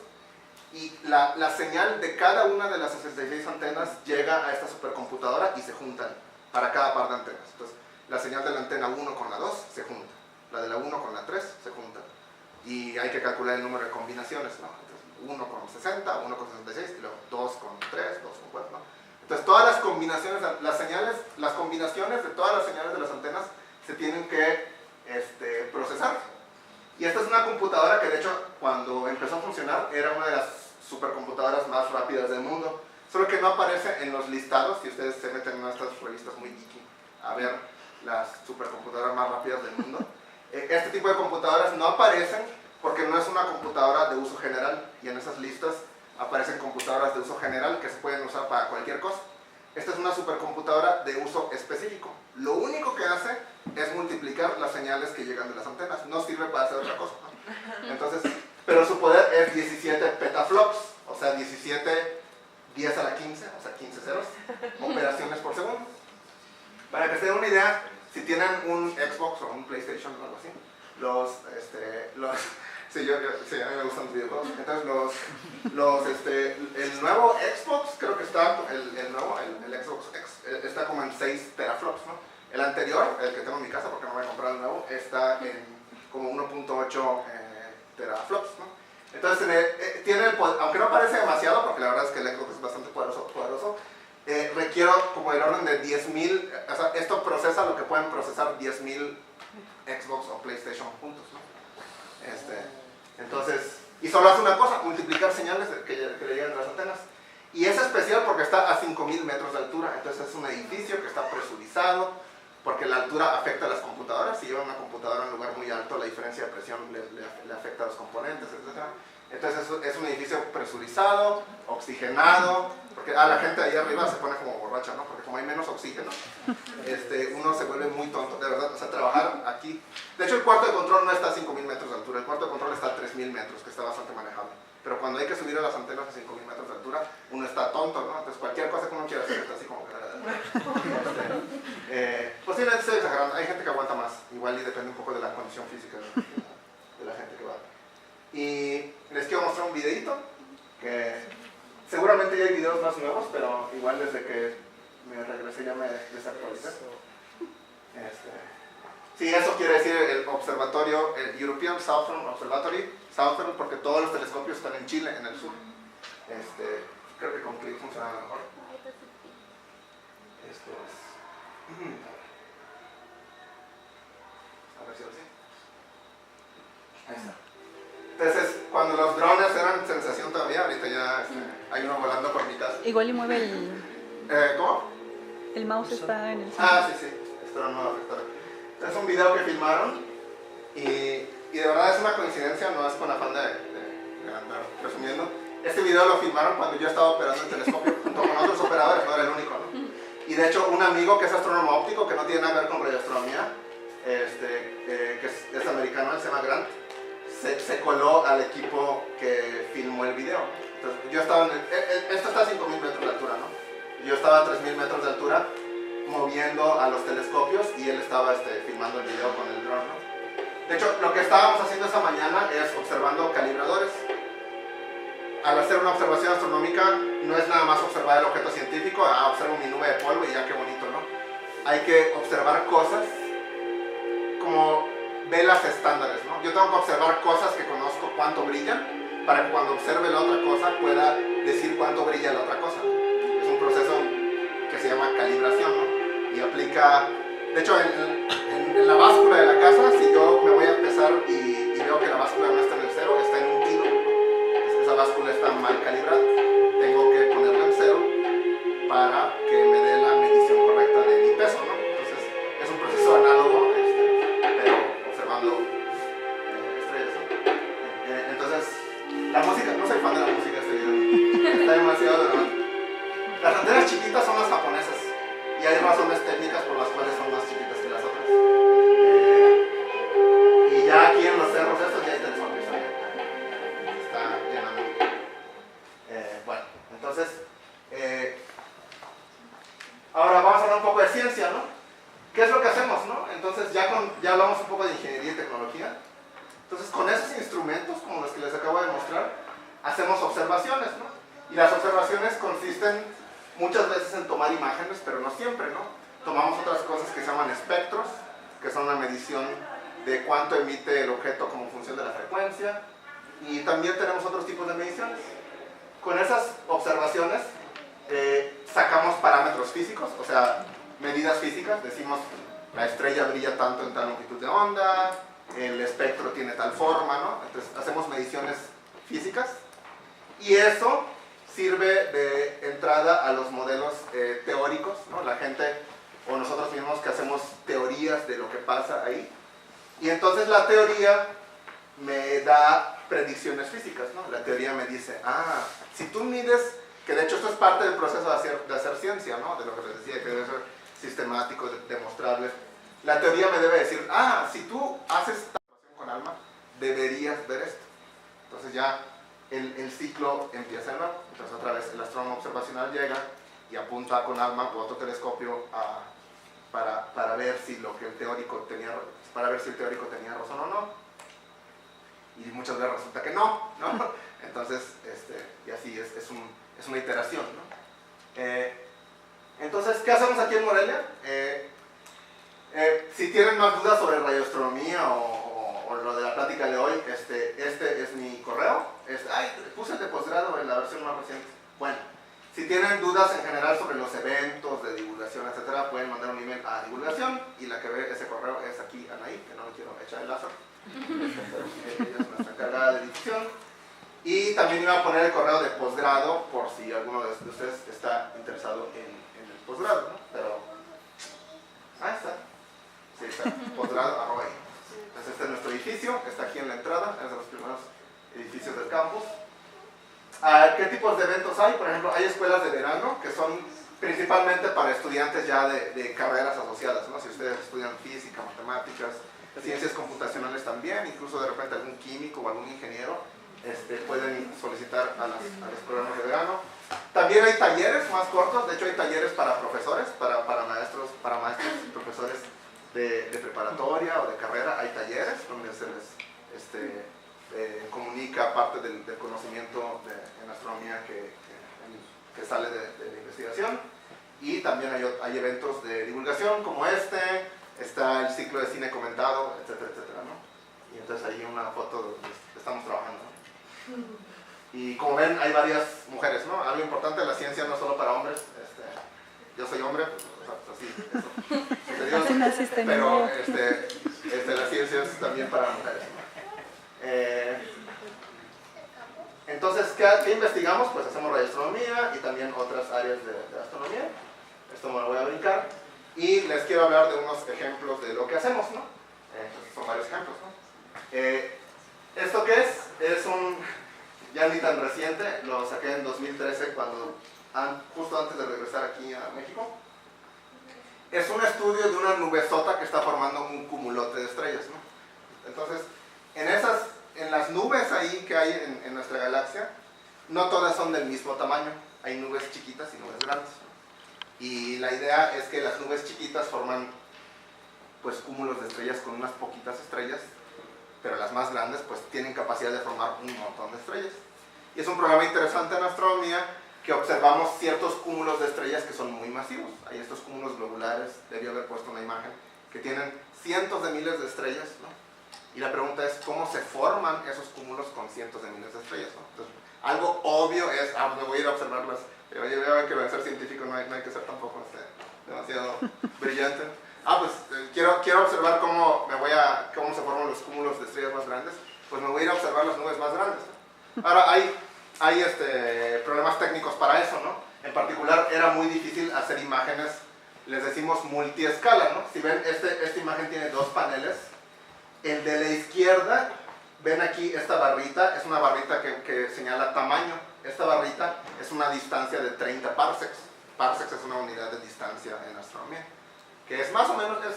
Y la señal de cada una de las 66 antenas llega a esta supercomputadora y se juntan para cada par de antenas. Entonces, la señal de la antena 1 con la 2 se junta. La de la 1 con la 3 se juntan. Y hay que calcular el número de combinaciones, ¿no? Entonces, 1 con 60, 1 con 66, y luego 2 con 3, 2 con 4, ¿no? Entonces, todas las combinaciones, las combinaciones de todas las señales de las antenas se tienen que procesar. Y esta es una computadora que, de hecho, cuando empezó a funcionar, era una de las supercomputadoras más rápidas del mundo. Solo que no aparece en los listados, si ustedes se meten en una de estas revistas muy geeky a ver las supercomputadoras más rápidas del mundo. Este tipo de computadoras no aparecen porque no es una computadora de uso general, y en esas listas aparecen computadoras de uso general que se pueden usar para cualquier cosa. Esta es una supercomputadora de uso específico. Lo único que hace es multiplicar las señales que llegan de las antenas, no sirve para hacer otra cosa, ¿no? Entonces, pero su poder es 17 petaflops, o sea 17 10 a la 15, o sea 15 ceros, operaciones por segundo. Para que se den una idea, si tienen un Xbox o un PlayStation o algo así, sí, a mí me gustan los videojuegos. Entonces, el nuevo Xbox, creo que está, el Xbox X, está como en 6 teraflops, ¿no? El anterior, el que tengo en mi casa, porque no voy a comprar el nuevo, está en como 1.8 teraflops, ¿no? Entonces, tiene el poder, aunque no parece demasiado, porque la verdad es que el Xbox es bastante poderoso, requiero como el orden de 10,000, o sea, esto procesa lo que pueden procesar 10,000 Xbox o PlayStation juntos, ¿no? Entonces, y solo hace una cosa, multiplicar señales que le llegan de las antenas. Y es especial porque está a 5,000 metros de altura, entonces es un edificio que está presurizado, porque la altura afecta a las computadoras. Si llevan una computadora en un lugar muy alto, la diferencia de presión le afecta a los componentes, etc. Entonces es un edificio presurizado, oxigenado, porque la gente ahí arriba se pone como borracha, ¿no? Porque como hay menos oxígeno, uno se vuelve muy tonto, de verdad. O sea, trabajar aquí. De hecho, el cuarto de control no está a 5,000 metros de altura, el cuarto de control está a 3,000 metros, que está bastante manejable. Pero cuando hay que subir a las antenas a 5,000 metros de altura, uno está tonto, ¿no? Entonces cualquier cosa que uno quiera hacer está así como que... posiblemente estoy exagerando, hay gente que aguanta más, igual y depende un poco de la condición física de la gente que va. Y les quiero mostrar un videito, que seguramente ya hay videos más nuevos, pero igual desde que me regresé ya me desactualicé. Sí, eso quiere decir el observatorio, el European Southern Observatory, Southern porque todos los telescopios están en Chile, en el sur. Creo que con clic funciona mejor. Esto es... A ver si ahora sí. Ahí está. Entonces, cuando los drones eran sensación todavía, ahorita ya hay uno volando por mi casa. Igual y mueve el... ¿Cómo? El mouse está en el centro. Sí, espero no afectar. Es un video que filmaron y de verdad es una coincidencia, no es con afán de andar presumiendo. Este video lo filmaron cuando yo estaba operando el telescopio junto con otros operadores, no era el único, ¿no? Y de hecho un amigo que es astrónomo óptico, que no tiene nada que ver con radioastronomía, que es americano, él se llama Grant, se coló al equipo que filmó el video. Entonces, yo estaba esto está a 5.000 metros de altura, ¿no? Yo estaba a 3.000 metros de altura moviendo a los telescopios y él estaba filmando el video con el dron, ¿no? De hecho, lo que estábamos haciendo esa mañana es observando calibradores. Al hacer una observación astronómica no es nada más observar el objeto científico, observo mi nube de polvo y ya qué bonito, ¿no? Hay que observar cosas como velas estándares, ¿no? Yo tengo que observar cosas que conozco cuánto brillan para que cuando observe la otra cosa pueda decir cuánto brilla la otra cosa. Es un proceso que se llama calibración, ¿no? Y aplica, de hecho en la báscula de la casa, si yo me voy a empezar y veo que la báscula no está en el cero, está en 1 kilo, esa báscula está mal calibrada, tengo que ponerla en 0 para que me dé la medición correcta de mi peso, ¿no? Entonces es un proceso análogo, pero observando estrellas, ¿no? Entonces la música, no soy fan de la música de este video, está demasiado dramático. Las antenas chiquitas son las japonesas y hay razones técnicas por las cuales son más chiquitas que las otras. Y ya aquí en los cerros estos ya hay telescopios también. Está llenando. Bueno, entonces ahora vamos a hablar un poco de ciencia, ¿no? ¿Qué es lo que hacemos, no? Entonces ya hablamos un poco de ingeniería y tecnología. Entonces con esos instrumentos, como los que les acabo de mostrar, hacemos observaciones, ¿no? Y las observaciones consisten muchas veces en tomar imágenes, pero no siempre, ¿no? Tomamos otras cosas que se llaman espectros, que son una medición de cuánto emite el objeto como función de la frecuencia, y también tenemos otros tipos de mediciones. Con esas observaciones sacamos parámetros físicos, o sea, medidas físicas, decimos la estrella brilla tanto en tal longitud de onda, el espectro tiene tal forma, ¿no? Entonces hacemos mediciones físicas, y eso sirve de entrada a los modelos teóricos, ¿no? La gente o nosotros mismos que hacemos teorías de lo que pasa ahí, y entonces la teoría me da predicciones físicas, ¿no? La teoría me dice, si tú mides, que de hecho esto es parte del proceso de hacer ciencia, ¿no? De lo que les decía, que debe ser sistemático, demostrable. La teoría me debe decir, si tú haces esta relación con ALMA, deberías ver esto. Entonces ya el ciclo empieza de nuevo. Entonces otra vez el astrónomo observacional llega y apunta con ALMA o otro telescopio para ver si lo que el teórico tenía, para ver si el teórico tenía razón o no. Y muchas veces resulta que no, ¿no? Entonces, y así es una iteración, ¿no? Entonces, ¿qué hacemos aquí en Morelia? Si tienen más dudas sobre radioastronomía o lo de la plática de hoy, este es mi correo. Puse el de posgrado en la versión más reciente. Bueno, si tienen dudas en general sobre los eventos de divulgación, etcétera, pueden mandar un email a divulgación, y la que ve ese correo es aquí Anaí, que no le quiero echar el láser. Ella es nuestra encargada de difusión. Y también iba a poner el correo de posgrado por si alguno de ustedes está interesado en el posgrado, ¿no? Pero está. Sí, está. Posgrado, @ ahí. Entonces este es nuestro edificio, está aquí en la entrada, es de los primeros edificios del campus. ¿Qué tipos de eventos hay? Por ejemplo, hay escuelas de verano que son principalmente para estudiantes ya de carreras asociadas, ¿no? Si ustedes estudian física, matemáticas, ciencias computacionales también, incluso de repente algún químico o algún ingeniero, pueden solicitar a los programas de verano. También hay talleres más cortos, de hecho hay talleres para profesores, para maestros y profesores de preparatoria o de carrera. Hay talleres donde se les comunica parte del conocimiento en astronomía que sale de la investigación. Y también hay eventos de divulgación como está el ciclo de cine comentado, etcétera, etcétera, ¿no? Y entonces ahí una foto donde estamos trabajando, ¿no? Y como ven, hay varias mujeres, ¿no? Algo importante de la ciencia no es solo para hombres. Yo soy hombre, así sucedió, pero la ciencia es también para mujeres, ¿no? Entonces, ¿qué investigamos? Pues hacemos radioastronomía y también otras áreas de astronomía. Esto me lo voy a brincar. Y les quiero hablar de unos ejemplos de lo que hacemos, ¿no? Son varios ejemplos, ¿no? ¿Esto qué es? Es ya ni tan reciente, lo saqué en 2013 justo antes de regresar aquí a México. es un estudio de una nubesota que está formando un cumulote de estrellas, ¿no? Entonces, en las nubes ahí que hay en nuestra galaxia, no todas son del mismo tamaño. Hay nubes chiquitas y nubes grandes, ¿no? Y la idea es que las nubes chiquitas forman pues cúmulos de estrellas con unas poquitas estrellas, pero las más grandes pues tienen capacidad de formar un montón de estrellas. Y es un programa interesante en astronomía que observamos ciertos cúmulos de estrellas que son muy masivos. Hay estos cúmulos globulares, debí haber puesto una imagen, que tienen cientos de miles de estrellas, ¿no? Y la pregunta es, ¿cómo se forman esos cúmulos con cientos de miles de estrellas, ¿no? Entonces, algo obvio es, me voy a ir a observarlas. Yo veo que ser científico no hay que ser tampoco demasiado brillante. Quiero observar cómo se forman los cúmulos de estrellas más grandes. Pues me voy a ir a observar las nubes más grandes, ¿no? Ahora, hay problemas técnicos para eso, ¿no? En particular, era muy difícil hacer imágenes, les decimos multiescala, ¿no? Si ven, esta imagen tiene dos paneles. El de la izquierda, ven aquí esta barrita, es una barrita que señala tamaño. Esta barrita es una distancia de 30 parsecs. Parsecs es una unidad de distancia en astronomía, que es más o menos, es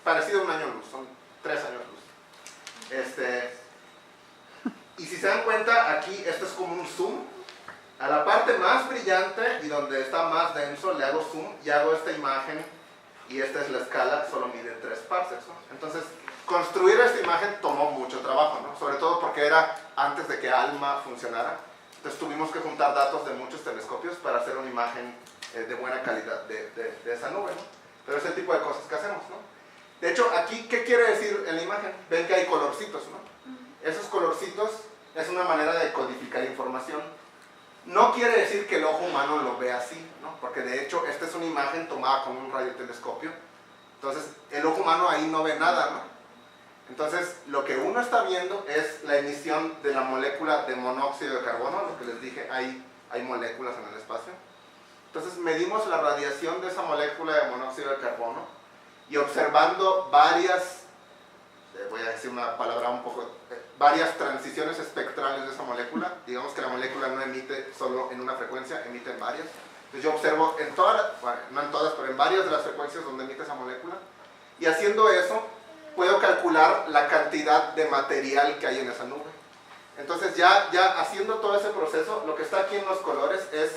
parecido a un año luz, son 3 años luz. Y si se dan cuenta, aquí esto es como un zoom. A la parte más brillante y donde está más denso le hago zoom y hago esta imagen, y esta es la escala, solo mide 3 parsecs, ¿no? Entonces, construir esta imagen tomó mucho trabajo, ¿no? Sobre todo porque era antes de que ALMA funcionara. Entonces tuvimos que juntar datos de muchos telescopios para hacer una imagen de buena calidad de esa nube, ¿no? Pero es el tipo de cosas que hacemos, ¿no? De hecho, aquí, ¿qué quiere decir en la imagen? Ven que hay colorcitos, ¿no? Esos colorcitos es una manera de codificar información. No quiere decir que el ojo humano lo vea así, ¿no? Porque de hecho, esta es una imagen tomada con un radiotelescopio. Entonces, el ojo humano ahí no ve nada, ¿no? Entonces, lo que uno está viendo es la emisión de la molécula de monóxido de carbono, lo que les dije, hay moléculas en el espacio. Entonces, medimos la radiación de esa molécula de monóxido de carbono y observando varias, voy a decir una palabra un poco, varias transiciones espectrales de esa molécula. Digamos que la molécula no emite solo en una frecuencia, emite en varias. Entonces, yo observo en todas, bueno, no en todas, pero en varias de las frecuencias donde emite esa molécula. Y haciendo eso, puedo calcular la cantidad de material que hay en esa nube. Entonces ya haciendo todo ese proceso, lo que está aquí en los colores es,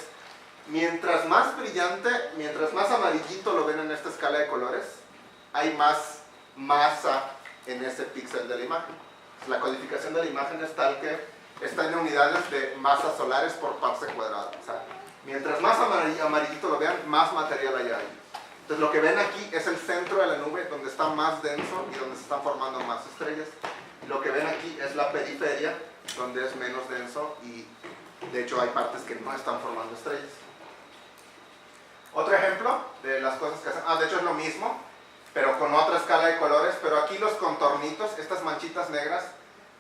mientras más brillante, mientras más amarillito lo ven en esta escala de colores, hay más masa en ese píxel de la imagen. La codificación de la imagen es tal que está en unidades de masas solares por parsec cuadrado. O sea, mientras más amarillito lo vean, más material hay ahí. Entonces lo que ven aquí es el centro de la nube, donde está más denso y donde se están formando más estrellas. Y lo que ven aquí es la periferia, donde es menos denso y de hecho hay partes que no están formando estrellas. Otro ejemplo de las cosas que hacen, de hecho es lo mismo, pero con otra escala de colores, pero aquí los contornitos, estas manchitas negras,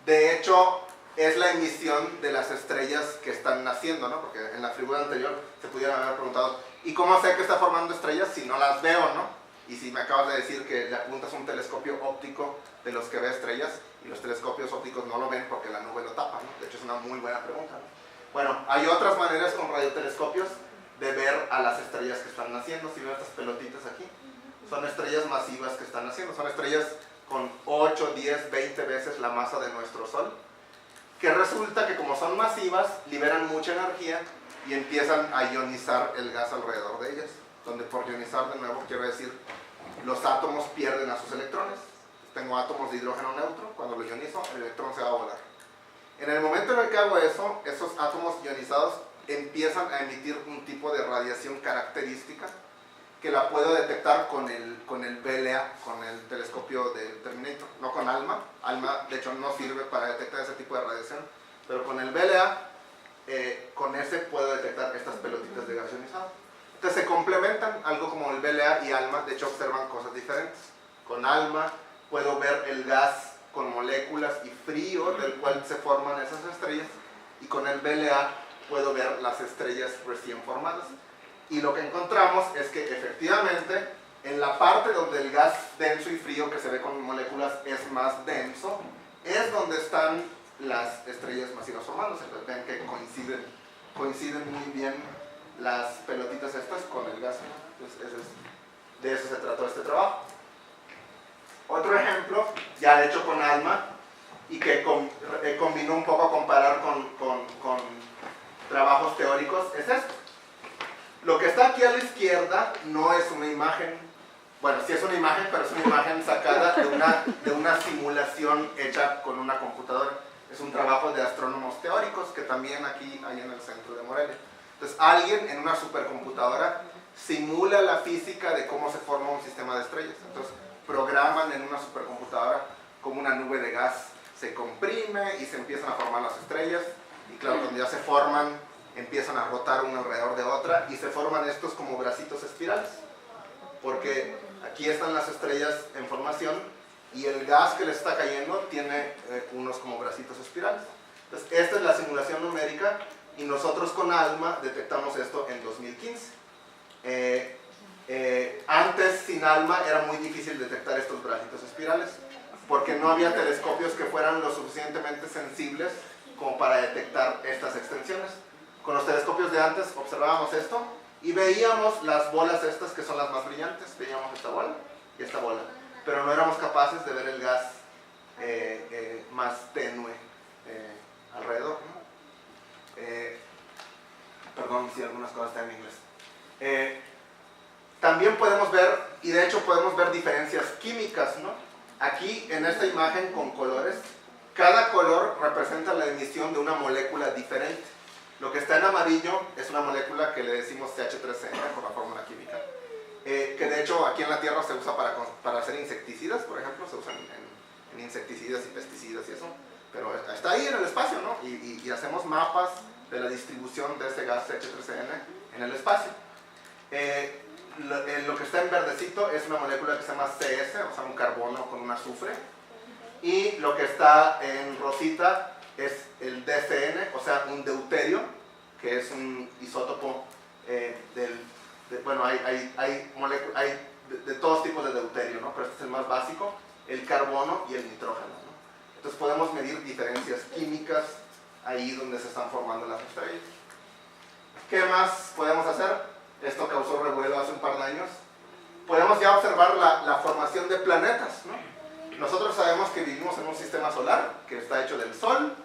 de hecho es la emisión de las estrellas que están naciendo, ¿no? Porque en la figura anterior se pudieran haber preguntado, ¿y cómo sé que está formando estrellas si no las veo, no? Y si me acabas de decir que le apuntas un telescopio óptico de los que ve estrellas y los telescopios ópticos no lo ven porque la nube lo tapa, ¿no? De hecho es una muy buena pregunta, ¿no? Bueno, hay otras maneras con radiotelescopios de ver a las estrellas que están naciendo. Si ven estas pelotitas aquí, son estrellas masivas que están naciendo, son estrellas con 8, 10, 20 veces la masa de nuestro Sol, que resulta que como son masivas, liberan mucha energía y empiezan a ionizar el gas alrededor de ellas, donde por ionizar, de nuevo, quiero decir, los átomos pierden a sus electrones. Tengo átomos de hidrógeno neutro, cuando lo ionizo, el electrón se va a volar. En el momento en el que hago eso, esos átomos ionizados empiezan a emitir un tipo de radiación característica que la puedo detectar con el VLA, con el telescopio del Terminator, no con ALMA. ALMA, de hecho, no sirve para detectar ese tipo de radiación, pero con el VLA, con ese puedo detectar estas pelotitas de gas ionizado. Entonces se complementan, algo como el VLA y ALMA, de hecho observan cosas diferentes. Con ALMA puedo ver el gas con moléculas y frío del cual se forman esas estrellas, y con el VLA puedo ver las estrellas recién formadas. Y lo que encontramos es que efectivamente en la parte donde el gas denso y frío que se ve con moléculas es más denso, es donde están las estrellas masivas formándose. Entonces ven que coinciden muy bien las pelotitas estas con el gas, ¿no? Entonces, de eso se trató este trabajo. Otro ejemplo, ya hecho con ALMA, y que combinó un poco a comparar con trabajos teóricos, es esto. Lo que está aquí a la izquierda no es una imagen, bueno, sí es una imagen, pero es una imagen sacada de una simulación hecha con una computadora. Es un trabajo de astrónomos teóricos que también aquí hay en el centro de Morelia. Entonces, alguien en una supercomputadora simula la física de cómo se forma un sistema de estrellas. Entonces, programan en una supercomputadora como una nube de gas se comprime y se empiezan a formar las estrellas. Y claro, cuando ya se forman, empiezan a rotar una alrededor de otra y se forman estos como bracitos espirales. Porque aquí están las estrellas en formación y el gas que les está cayendo tiene unos como bracitos espirales. Entonces, esta es la simulación numérica y nosotros con ALMA detectamos esto en 2015. Antes, sin ALMA, era muy difícil detectar estos bracitos espirales porque no había telescopios que fueran lo suficientemente sensibles como para detectar estas extensiones. Con los telescopios de antes observábamos esto y veíamos las bolas estas que son las más brillantes. Veíamos esta bola y esta bola, pero no éramos capaces de ver el gas más tenue alrededor, ¿no? Perdón si algunas cosas están en inglés. También podemos ver, y de hecho podemos ver diferencias químicas, ¿no? Aquí en esta imagen con colores, cada color representa la emisión de una molécula diferente. Lo que está en amarillo es una molécula que le decimos CH3CN por la fórmula química, que de hecho aquí en la Tierra se usa para hacer insecticidas, por ejemplo, se usan en insecticidas y pesticidas y eso, pero está ahí en el espacio, ¿no? Y hacemos mapas de la distribución de ese gas CH3CN en el espacio. Lo que está en verdecito es una molécula que se llama CS, o sea, un carbono con un azufre, y lo que está en rosita es el DCN, o sea, un deuterio, que es un isótopo bueno, hay de todos tipos de deuterio, ¿no? Pero este es el más básico, el carbono y el nitrógeno, ¿no? Entonces podemos medir diferencias químicas ahí donde se están formando las estrellas. ¿Qué más podemos hacer? Esto causó revuelo hace un par de años. Podemos ya observar la formación de planetas, ¿no? Nosotros sabemos que vivimos en un sistema solar que está hecho del Sol,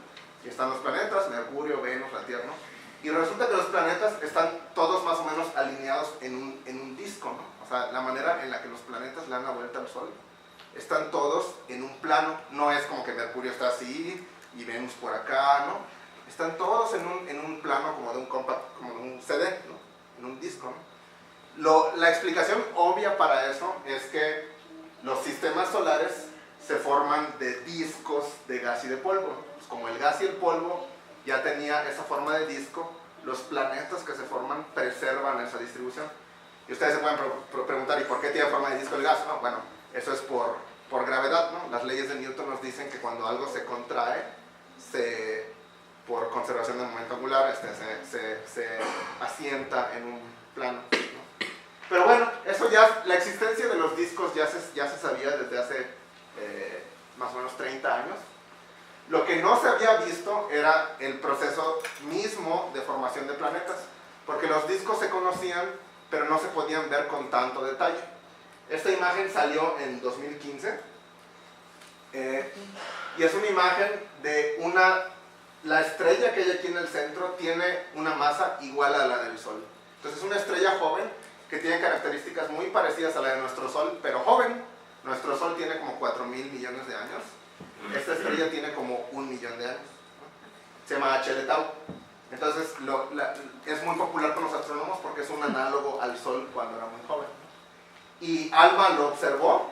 y están los planetas, Mercurio, Venus, la Tierra, ¿no? Y resulta que los planetas están todos más o menos alineados en un disco, ¿no? O sea, la manera en la que los planetas le dan la vuelta al Sol, están todos en un plano. No es como que Mercurio está así y Venus por acá, ¿no? Están todos en un plano como de un compact, como de un CD, ¿no? En un disco, ¿no? La explicación obvia para eso es que los sistemas solares se forman de discos de gas y de polvo. Pues como el gas y el polvo ya tenía esa forma de disco, los planetas que se forman preservan esa distribución. Y ustedes se pueden preguntar, ¿y por qué tiene forma de disco el gas? No, bueno, eso es por gravedad, ¿no? Las leyes de Newton nos dicen que cuando algo se contrae, por conservación del momento angular, se asienta en un plano, ¿no? Pero bueno, eso ya, la existencia de los discos ya se sabía desde hace más o menos 30 años. Lo que no se había visto era el proceso mismo de formación de planetas, porque los discos se conocían, pero no se podían ver con tanto detalle. Esta imagen salió en 2015, y es una imagen de la estrella que hay aquí en el centro tiene una masa igual a la del Sol. Entonces es una estrella joven que tiene características muy parecidas a la de nuestro Sol, pero joven. Nuestro Sol tiene como 4.000 millones de años. Esta estrella tiene como 1 millón de años, ¿no? Se llama H Tau. Entonces es muy popular con los astrónomos porque es un análogo al Sol cuando era muy joven, ¿no? Y ALMA lo observó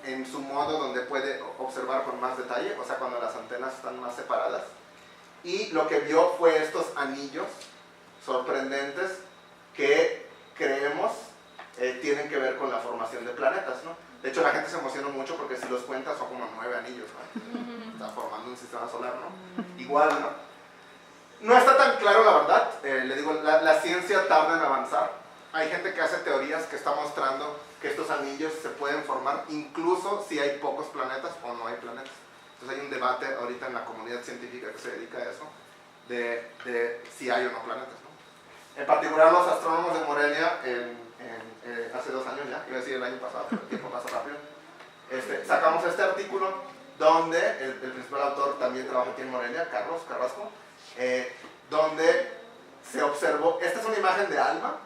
en su modo donde puede observar con más detalle, o sea, cuando las antenas están más separadas. Y lo que vio fue estos anillos sorprendentes que creemos tienen que ver con la formación de planetas, ¿no? De hecho, la gente se emociona mucho porque si los cuentas son como 9 anillos, ¿no? Está formando un sistema solar, ¿no? Igual, ¿no? No está tan claro la verdad. Le digo, la ciencia tarda en avanzar. Hay gente que hace teorías que está mostrando que estos anillos se pueden formar incluso si hay pocos planetas o no hay planetas. Entonces hay un debate ahorita en la comunidad científica que se dedica a eso, de si hay o no planetas, ¿no? En particular los astrónomos de Morelia, hace 2 años ya, iba a decir el año pasado, pero el tiempo pasa rápido, sacamos este artículo donde el principal autor también trabaja aquí en Morelia, Carlos Carrasco, donde se observó, esta es una imagen de ALMA,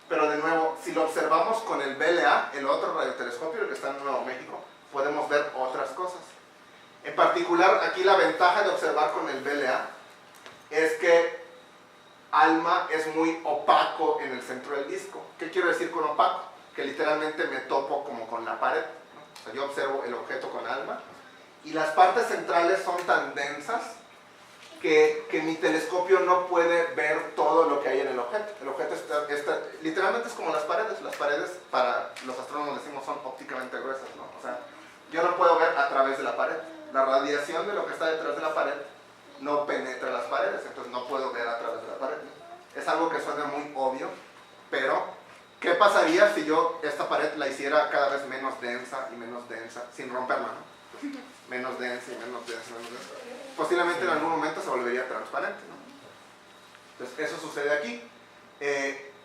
pero de nuevo, si lo observamos con el BLA, el otro radiotelescopio, el que está en Nuevo México, podemos ver otras cosas. En particular, aquí la ventaja de observar con el BLA es que ALMA es muy opaco en el centro del disco. ¿Qué quiero decir con opaco? Que literalmente me topo como con la pared, ¿no? O sea, yo observo el objeto con ALMA y las partes centrales son tan densas que mi telescopio no puede ver todo lo que hay en el objeto. El objeto literalmente es como las paredes. Las paredes, para los astrónomos decimos, son ópticamente gruesas, ¿no? O sea, yo no puedo ver a través de la pared. La radiación de lo que está detrás de la pared no penetra las paredes, entonces no puedo ver a través de la pared. Es algo que suena muy obvio, pero ¿qué pasaría si yo esta pared la hiciera cada vez menos densa y menos densa, sin romperla, ¿no? Menos densa y menos densa, menos densa. Posiblemente en algún momento se volvería transparente, ¿no? Entonces eso sucede aquí.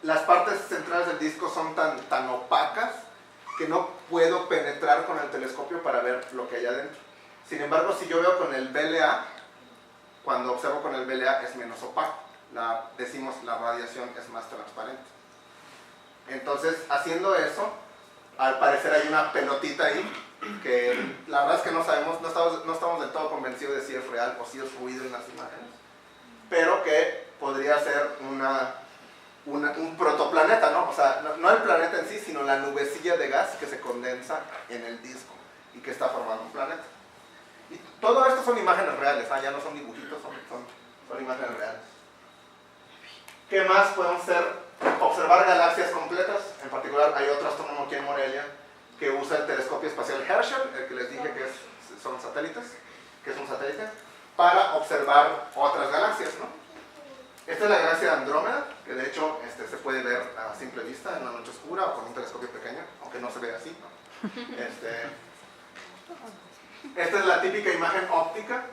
Las partes centrales del disco son tan opacas que no puedo penetrar con el telescopio para ver lo que hay adentro. Sin embargo, si yo veo con el BLA, cuando observo con el BLA es menos opaco. Decimos la radiación es más transparente. Entonces, haciendo eso, al parecer hay una pelotita ahí que la verdad es que no sabemos, no estamos del todo convencidos de si es real o si es ruido en las imágenes, pero que podría ser un protoplaneta, ¿no? O sea, no el planeta en sí, sino la nubecilla de gas que se condensa en el disco y que está formando un planeta. Y todo esto son imágenes reales, ya no son dibujitos, son imágenes reales. ¿Qué más podemos hacer? Observar galaxias completas. En particular hay otro astrónomo aquí en Morelia que usa el telescopio espacial Herschel, el que les dije que son satélites, que es un satélite, para observar otras galaxias, ¿no? Esta es la galaxia de Andrómeda, que de hecho se puede ver a simple vista en una noche oscura o con un telescopio pequeño, aunque no se ve así, ¿no? Esta es la típica imagen óptica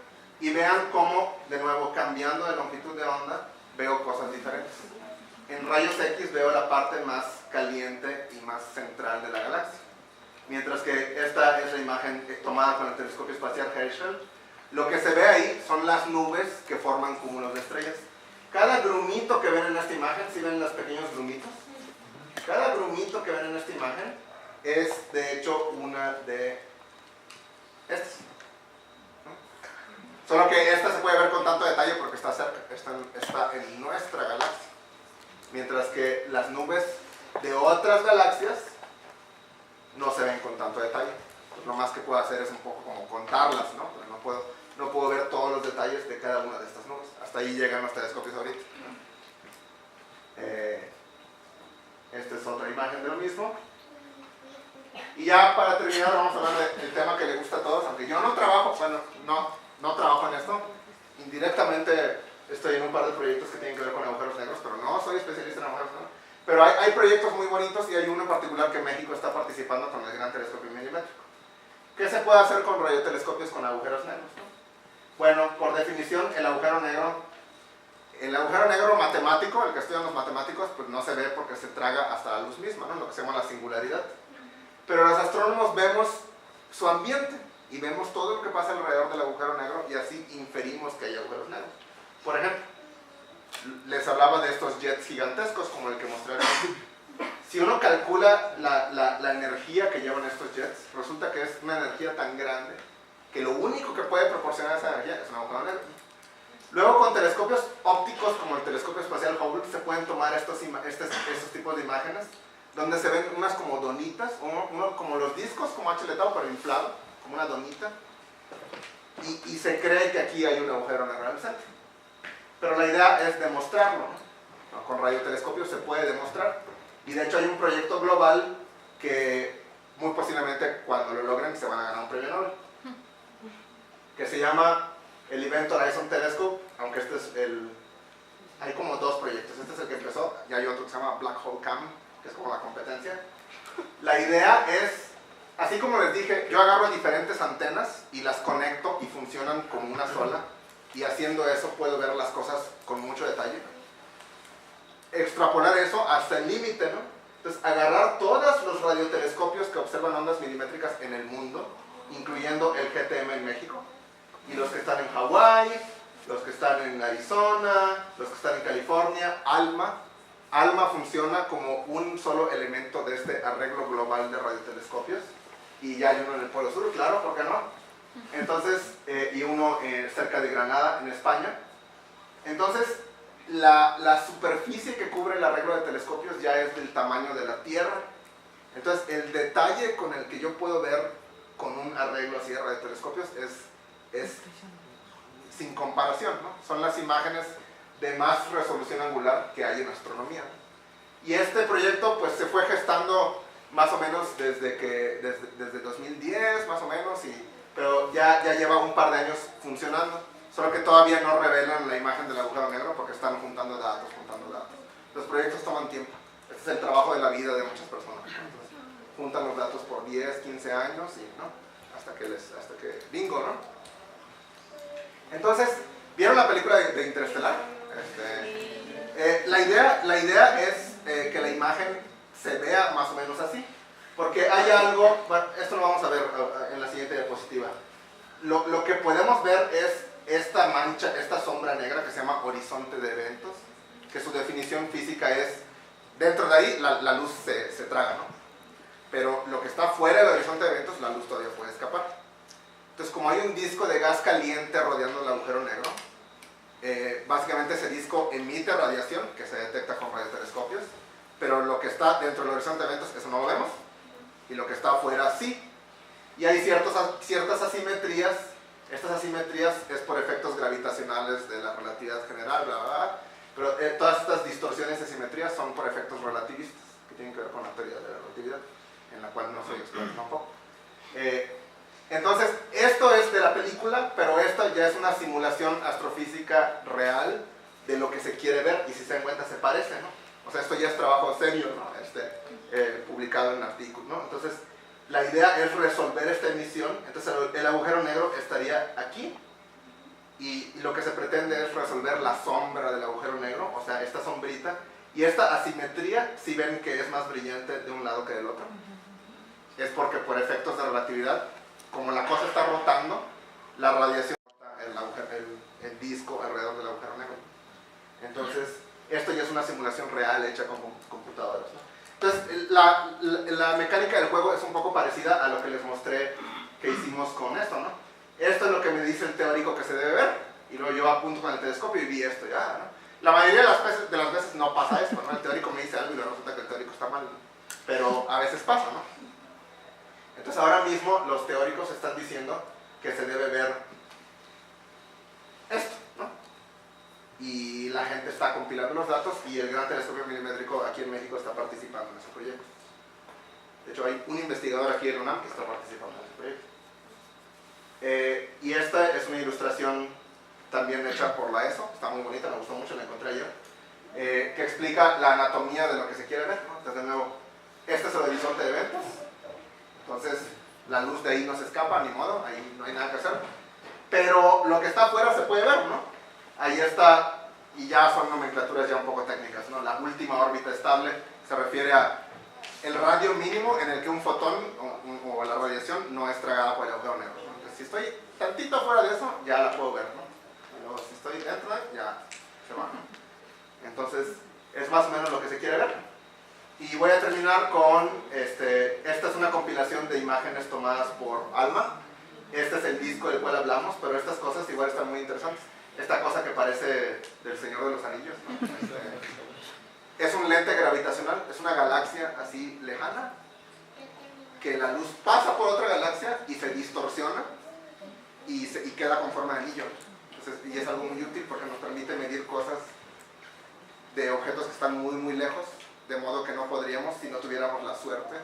y vean cómo, de nuevo, cambiando de longitud de onda, veo cosas diferentes. En rayos X veo la parte más caliente y más central de la galaxia. Mientras que esta es la imagen tomada con el telescopio espacial Herschel. Lo que se ve ahí son las nubes que forman cúmulos de estrellas. Cada grumito que ven en esta imagen, ¿sí ven los pequeños grumitos? Cada grumito que ven en esta imagen es, de hecho, una de estas. Solo que esta se puede ver con tanto detalle porque está cerca, está en nuestra galaxia. Mientras que las nubes de otras galaxias no se ven con tanto detalle. Pues lo más que puedo hacer es un poco como contarlas, ¿no? Pero no puedo ver todos los detalles de cada una de estas nubes. Hasta ahí llegan los telescopios ahorita. Esta es otra imagen de lo mismo. Y ya para terminar vamos a hablar del tema que le gusta a todos, aunque yo no trabajo, bueno, no trabajo en esto. Indirectamente estoy en un par de proyectos que tienen que ver con agujeros negros, pero no soy especialista en agujeros negros. Pero hay proyectos muy bonitos y hay uno en particular que México está participando con el Gran Telescopio Milimétrico. ¿Qué se puede hacer con radiotelescopios con agujeros negros? Bueno, por definición, el agujero negro matemático, el que estudian los matemáticos, pues no se ve porque se traga hasta la luz misma, ¿no? Lo que se llama la singularidad. Pero los astrónomos vemos su ambiente y vemos todo lo que pasa alrededor del agujero negro y así inferimos que hay agujeros negros. Por ejemplo, les hablaba de estos jets gigantescos como el que mostré aquí. Si uno calcula la energía que llevan estos jets, resulta que es una energía tan grande que lo único que puede proporcionar esa energía es un agujero negro. Luego con telescopios ópticos como el telescopio espacial Hubble se pueden tomar estos tipos de imágenes donde se ven unas como donitas, como los discos, como H Tau, pero inflado, como una donita, y se cree que aquí hay un agujero negro en el centro. Pero la idea es demostrarlo, ¿no? Con radiotelescopios se puede demostrar, y de hecho hay un proyecto global que muy posiblemente cuando lo logren se van a ganar un premio Nobel, que se llama el Event Horizon Telescope, aunque este es hay como dos proyectos, este es el que empezó, y hay otro que se llama Black Hole Cam, que es como la competencia. La idea es, así como les dije, yo agarro diferentes antenas y las conecto y funcionan como una sola, y haciendo eso puedo ver las cosas con mucho detalle. Extrapolar eso hasta el límite, ¿no? Entonces, agarrar todos los radiotelescopios que observan ondas milimétricas en el mundo, incluyendo el GTM en México, y los que están en Hawái, los que están en Arizona, los que están en California, ALMA. ALMA funciona como un solo elemento de este arreglo global de radiotelescopios, y ya hay uno en el Polo Sur, claro, ¿por qué no? Entonces, y uno cerca de Granada, en España. Entonces, la superficie que cubre el arreglo de telescopios ya es del tamaño de la Tierra. Entonces, el detalle con el que yo puedo ver con un arreglo así de radiotelescopios es sin comparación, ¿no? Son las imágenes de más resolución angular que hay en astronomía. Y este proyecto pues se fue gestando más o menos desde 2010, más o menos, pero ya lleva un par de años funcionando. Solo que todavía no revelan la imagen del agujero negro porque están juntando datos. Los proyectos toman tiempo. Este es el trabajo de la vida de muchas personas. Entonces, juntan los datos por 10, 15 años y ¿no? hasta que bingo, ¿no? Entonces, ¿vieron la película de Interestelar? La idea es que la imagen se vea más o menos así. Porque hay algo, bueno, esto lo vamos a ver en la siguiente diapositiva. Lo que podemos ver es esta mancha, esta sombra negra que se llama horizonte de eventos, que su definición física es, dentro de ahí la luz se traga, ¿no? Pero lo que está fuera del horizonte de eventos, la luz todavía puede escapar. Entonces, como hay un disco de gas caliente rodeando el agujero negro, básicamente ese disco emite radiación que se detecta con radiotelescopios, pero lo que está dentro del horizonte de eventos, eso no lo vemos, y lo que está afuera sí. Y hay ciertas asimetrías. Estas asimetrías es por efectos gravitacionales de la relatividad general, bla, bla, bla, pero todas estas distorsiones y asimetrías son por efectos relativistas, que tienen que ver con la teoría de la relatividad, en la cual no soy experto tampoco. Entonces, esto es de la película, pero esto ya es una simulación astrofísica real de lo que se quiere ver, y si se dan cuenta se parece, ¿no? O sea, esto ya es trabajo serio, ¿no? Publicado en artículos, ¿no? Entonces, la idea es resolver esta emisión. Entonces el agujero negro estaría aquí, y lo que se pretende es resolver la sombra del agujero negro, o sea, esta sombrita, y esta asimetría, si ven que es más brillante de un lado que del otro, es porque por efectos de relatividad, como la cosa está rotando, la radiación rota el disco alrededor del agujero negro. Entonces, esto ya es una simulación real hecha con computadoras, ¿no? Entonces, la mecánica del juego es un poco parecida a lo que les mostré que hicimos con esto, ¿no? Esto es lo que me dice el teórico que se debe ver, y luego yo apunto con el telescopio y vi esto ya, ¿no? La mayoría de las veces no pasa esto, ¿no? El teórico me dice algo y luego resulta que el teórico está mal, ¿no? Pero a veces pasa, ¿no? Entonces ahora mismo los teóricos están diciendo que se debe ver esto, ¿no? Y la gente está compilando los datos, y el Gran Telescopio Milimétrico aquí en México está participando en ese proyecto. De hecho, hay un investigador aquí en UNAM que está participando en ese proyecto. Y esta es una ilustración también hecha por la ESO, está muy bonita, me gustó mucho, la encontré ayer, que explica la anatomía de lo que se quiere ver, ¿no? Entonces, de nuevo, este es el horizonte de eventos, entonces la luz de ahí no se escapa, ni modo, ahí no hay nada que hacer, pero lo que está afuera se puede ver, ¿no? Ahí está, y ya son nomenclaturas ya un poco técnicas, ¿no? La última órbita estable se refiere a el radio mínimo en el que un fotón o la radiación no es tragada por el agujero negro, ¿no? Entonces, si estoy tantito fuera de eso, ya la puedo ver, ¿no? Y luego, si estoy dentro, ya se va, ¿no? Entonces, es más o menos lo que se quiere ver. Y voy a terminar con, esta es una compilación de imágenes tomadas por ALMA. Este es el disco del cual hablamos, pero estas cosas igual están muy interesantes. Esta cosa que parece del Señor de los Anillos, ¿no? Es un lente gravitacional, es una galaxia así lejana, que la luz pasa por otra galaxia y se distorsiona y queda con forma de anillo. Entonces, y es algo muy útil porque nos permite medir cosas de objetos que están muy muy lejos, de modo que no podríamos si no tuviéramos la suerte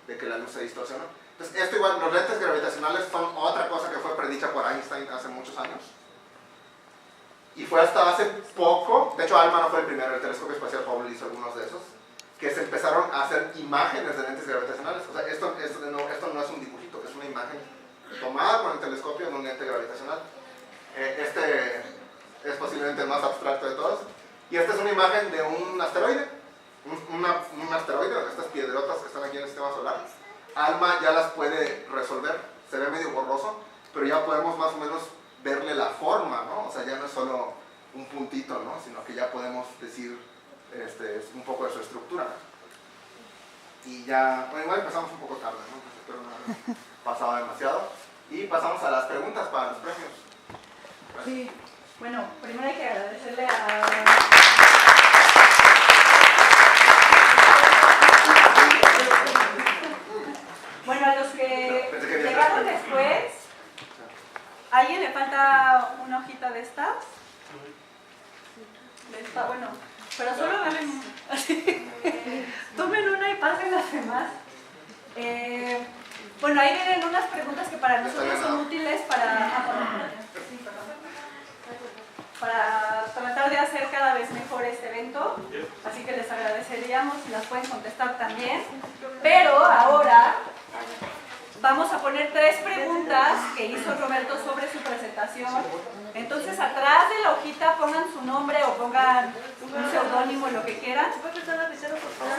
de que la luz se distorsiona. Entonces, esto igual, los lentes gravitacionales son otra cosa que fue predicha por Einstein hace muchos años. Y fue hasta hace poco, de hecho ALMA no fue el primero, el telescopio espacial Hubble hizo algunos de esos, que se empezaron a hacer imágenes de lentes gravitacionales. O sea, esto no es un dibujito, es una imagen tomada con el telescopio de un lente gravitacional. Este es posiblemente el más abstracto de todos. Y esta es una imagen de un asteroide. un asteroide, estas piedrotas que están aquí en el sistema solar, ALMA ya las puede resolver. Se ve medio borroso, pero ya podemos más o menos verle la forma, ¿no? O sea, ya no es solo un puntito, ¿no? Sino que ya podemos decir un poco de su estructura. Y ya, bueno, igual empezamos un poco tarde, ¿no? Espero no haber pasado demasiado. Y pasamos a las preguntas para los premios. Sí, bueno, primero hay que agradecerle a... Bueno, a los que llegaron después, ¿a alguien le falta una hojita de estas? Bueno, pero solo deben así. Tomen una y pasen las demás. Bueno, ahí vienen unas preguntas que para nosotros son útiles para tratar de hacer cada vez mejor este evento, así que les agradeceríamos si las pueden contestar también. Pero ahora vamos a poner 3 preguntas que hizo Roberto sobre su presentación. Entonces atrás de la hojita pongan su nombre o pongan un seudónimo, lo que quieran. ¿Se puede prestar la lapicero, por favor?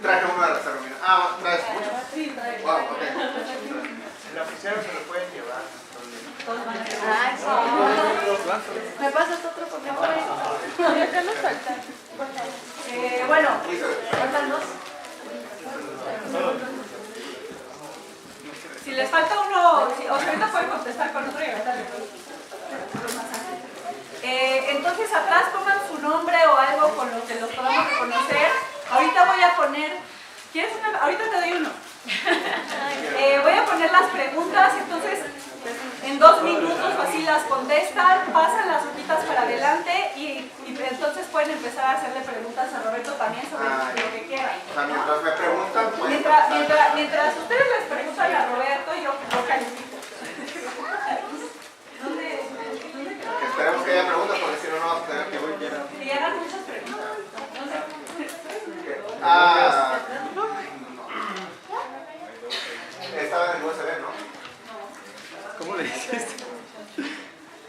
Traje uno de reserva, mira. Ah, ¿traes mucho? Sí, trae. Wow, ok. El lapicero se lo pueden llevar. Todos van a llevar. ¿Me pasas otro, por favor? Y acá nos faltan. Bueno, faltan 2. Si les falta uno, o sea, ahorita pueden contestar con otro y ahorita entonces atrás pongan su nombre o algo con lo que los podamos reconocer. Ahorita voy a poner, ¿quieres una? Ahorita te doy uno. Voy a poner las preguntas, entonces en 2 minutos así las contestan, pasan las hojitas para adelante y entonces pueden empezar a hacerle preguntas a Roberto también sobre lo que quieran. O sea, mientras me preguntan, pues, Mientras ustedes les preguntan a Roberto, yo califico. esperemos que haya preguntas porque si no, no vamos a tener que ir. Si hagan muchas preguntas. No. Estaba en el USB, ¿no? ¿Cómo le hiciste?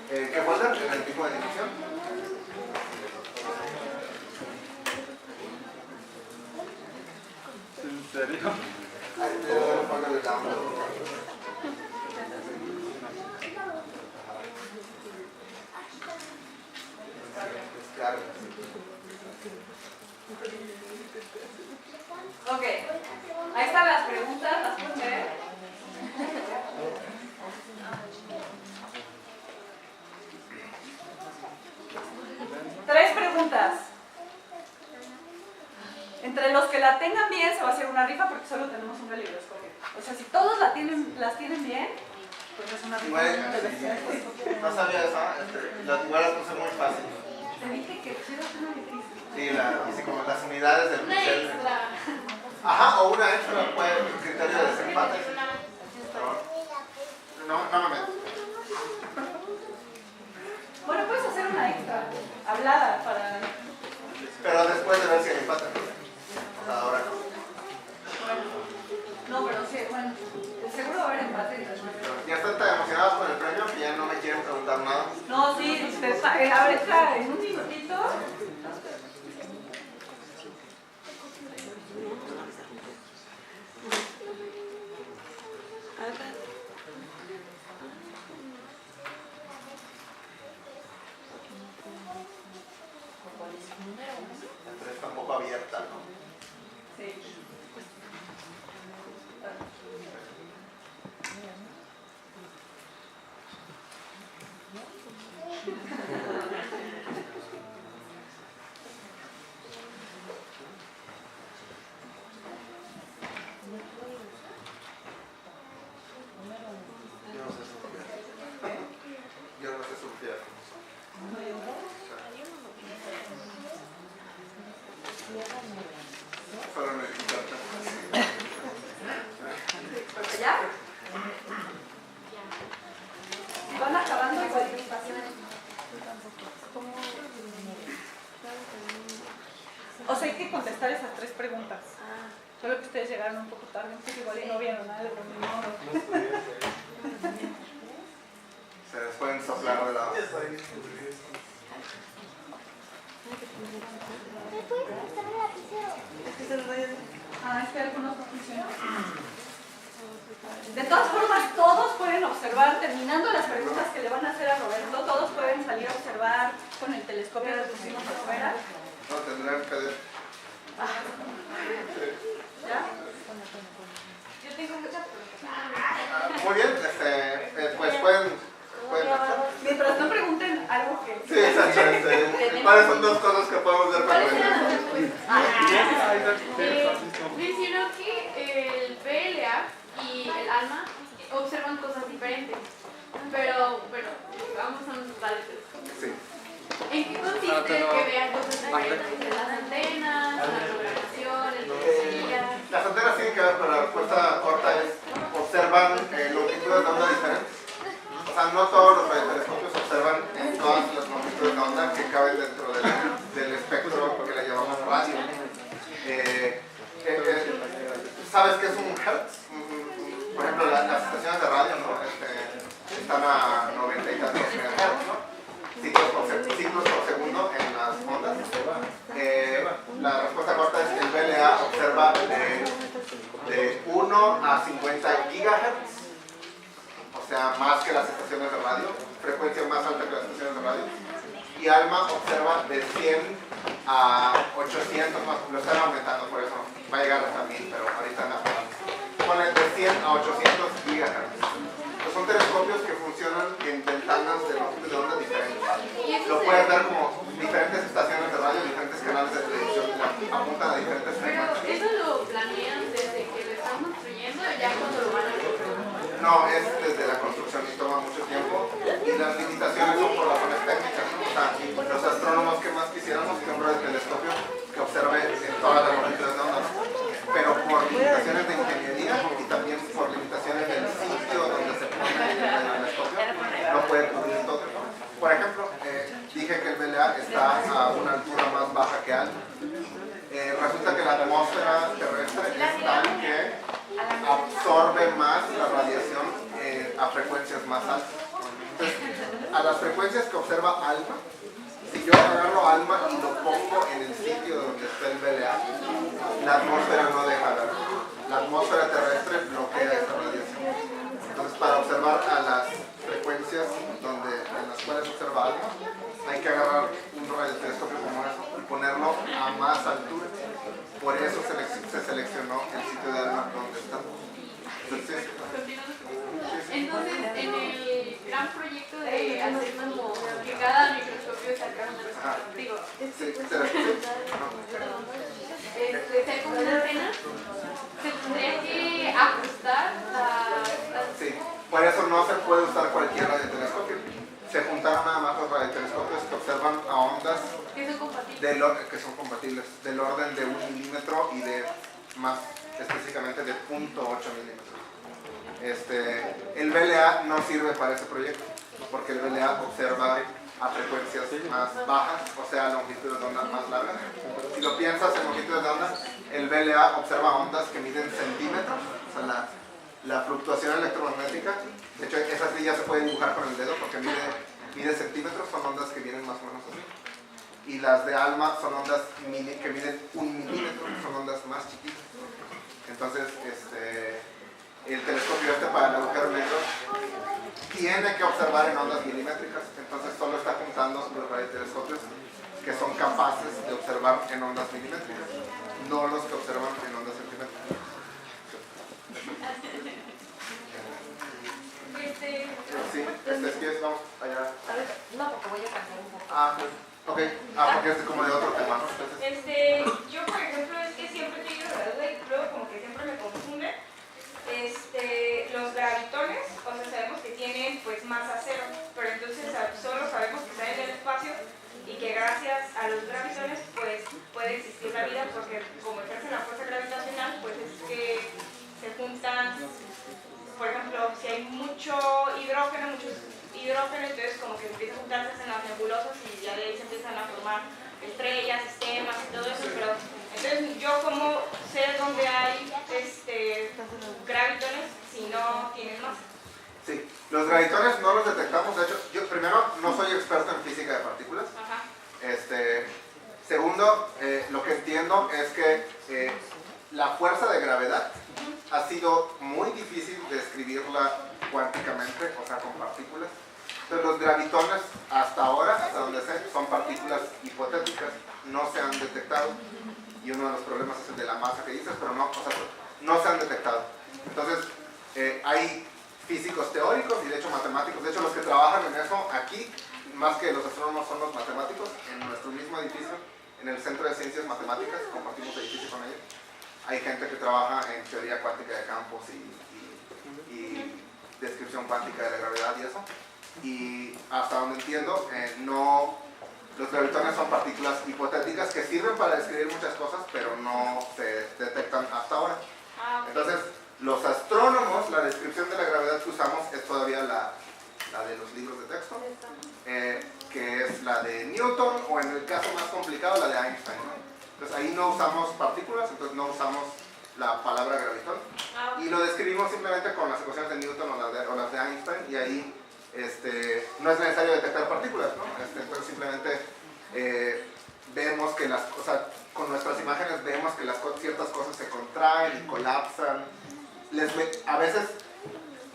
¿Qué folder? ¿En el tipo de difusión? ¿En serio? Ahí te doy el folder de download. Claro. Ok, ahí están las preguntas, las pueden ver. Tres preguntas. Entre los que la tengan bien se va a hacer una rifa porque solo tenemos un caleidoscopio. O sea, si todos las tienen bien, pues es una rifa. No sabía eso, igual las puse muy fácil. Te dije que quieras una difícil. Sí, hice como las unidades del Pixel. Ajá, o una extra, puede criterio de desempate. No me meto. Bueno, puedes hacer una extra, hablada para... Pero después de ver si hay empate. Ahora no. Bueno, no, pero sí, bueno, seguro va a haber empate. Ya están tan emocionados con el premio que ya no me quieren preguntar nada. No, sí, ahorita en un minutito. Entonces está un poco abierta, ¿no? Sí. Yo no sé surfear. Solo me encanta. ¿Ya? Van acabando igual que o sea, hay que contestar esas 3 preguntas. Solo que ustedes llegaron un poco tarde, entonces igual y no vieron nada de lo mismo. Se les pueden soplar de lado. ¿Me puedes prestar el lapicero? Es que algunos no funcionan. De todas formas, todos pueden observar, terminando las preguntas que le van a hacer a Roberto, todos pueden salir a observar con el telescopio que pusimos afuera. No, tendrán que ver. ¿Ya? Yo tengo muchas preguntas. Muy bien, pues pueden empezar. Mientras no pregunten algo que... Sí, exactamente. ¿Cuáles son dos cosas que podemos ver para ¿Cuáles eran las ver? respuestas? Mencionó que el BLA y el ALMA observan cosas diferentes. Pero, bueno, vamos a un radiotelescopio. Sí. ¿En qué consiste que vean cosas diferentes entre las antenas, la programación, el día? Las antenas tienen que ver, pero la respuesta corta es observan longitudes de onda diferentes. O sea, no todos los radiotelescopios observan en todas las longitudes de onda que caben dentro del espectro que le llamamos radio. ¿Sabes qué es un hertz? Por ejemplo, las estaciones de radio, ¿no? Están a 90 y tantos megahertz, ¿no? Ciclos por segundo en las ondas. La respuesta corta es que el BLA observa de 1 a 50 gigahertz, o sea, más que las estaciones de radio, frecuencia más alta que las estaciones de radio. Y ALMA observa de 100 a 800, más, lo están aumentando, por eso va a llegar hasta 1000, pero ahorita anda ponen de 100 a 800 gigahertz. Son telescopios que funcionan en ventanas de longitud de onda diferentes. Lo puedes ver como diferentes estaciones de radio, diferentes canales de televisión que apuntan a diferentes frecuencias. Pero eso lo planean desde que lo están construyendo o ya cuando lo van a construir. No, es desde la construcción y toma mucho tiempo. Y las limitaciones son por razones técnicas, ¿no? O sea, los astrónomos que más quisiéramos que un radiotelescopio que observe en todas las longitudes de onda, pero por limitaciones de ingeniería y también por limitaciones del sitio donde se pone el telescopio, no puede cubrir todo. Por ejemplo, dije que el BLA está a una altura más baja que alta. Resulta que la atmósfera terrestre es tal que absorbe más la radiación a frecuencias más altas. Entonces, a las frecuencias que observa ALMA, si yo agarro ALMA y lo pongo en el sitio donde está el BLA, la atmósfera no deja ver. La atmósfera terrestre bloquea esa radiación. Entonces, para observar a las frecuencias en las cuales observa ALMA, hay que agarrar un radiotelescopio como eso y ponerlo a más altura. Por eso se seleccionó el sitio de ALMA donde está. Entonces, en el gran proyecto de hacer como que cada microscopio sacara una respuesta, digo, ser como una antena, se tendría que ajustar sí, por eso no se puede usar cualquier radiotelescopio. Se juntaron nada más los radiotelescopios que observan a ondas que son compatibles del orden de 1 milímetro y de más específicamente de 0.8 milímetros. El BLA no sirve para ese proyecto porque el BLA observa a frecuencias más bajas, o sea, longitudes de onda más largas. Si lo piensas en longitudes de onda, el BLA observa ondas que miden centímetros, o sea, la fluctuación electromagnética. De hecho, esa sí ya se puede dibujar con el dedo porque mide centímetros, son ondas que vienen más o menos así. Y las de ALMA son ondas que miden 1 milímetro, son ondas más chiquitas. Entonces, el telescopio para el agujero negro tiene que observar en ondas milimétricas, entonces solo está juntando los radiotelescopios que son capaces de observar en ondas milimétricas, no los que observan en ondas centimétricas. Sí, vamos allá. No, porque voy a cambiar un poco. Ok. Porque es como de otro tema, ¿no? Entonces, yo por ejemplo es que siempre he tenido la duda y luego como que siempre me confunde. Los gravitones, o sea, sabemos que tienen pues masa cero, pero entonces solo sabemos que están en el espacio y que gracias a los gravitones pues puede existir la vida porque como ejercen la fuerza gravitacional pues es que se juntan, por ejemplo, si hay mucho hidrógeno, entonces como que empiezan a juntarse en las nebulosas y ya de ahí se empiezan a formar estrellas, sistemas y todo eso, pero entonces yo como sé dónde hay gravitones si no tienen masa. Sí, los gravitones no los detectamos, de hecho, yo primero no soy experto en física de partículas. Ajá. Segundo, lo que entiendo es que la fuerza de gravedad ha sido muy difícil de describirla cuánticamente, o sea, con partículas. Entonces, los gravitones hasta ahora, hasta donde sé, son partículas hipotéticas, no se han detectado. Y uno de los problemas es el de la masa que dices, pero no, o sea, no se han detectado. Entonces, hay físicos teóricos y de hecho matemáticos. De hecho, los que trabajan en eso aquí, más que los astrónomos, son los matemáticos. En nuestro mismo edificio, en el Centro de Ciencias Matemáticas, compartimos edificio con ellos. Hay gente que trabaja en teoría cuántica de campos y descripción cuántica de la gravedad y eso. Y hasta donde entiendo, los gravitones son partículas hipotéticas que sirven para describir muchas cosas, pero no se detectan hasta ahora. Entonces, los astrónomos, la descripción de la gravedad que usamos es todavía la de los libros de texto, que es la de Newton, o en el caso más complicado, la de Einstein, ¿no? Entonces ahí no usamos partículas, entonces no usamos la palabra gravitón, y lo describimos simplemente con las ecuaciones de Newton o las de Einstein, y ahí no es necesario detectar partículas, ¿no? Entonces simplemente vemos que con nuestras imágenes vemos que ciertas cosas se contraen y colapsan. A veces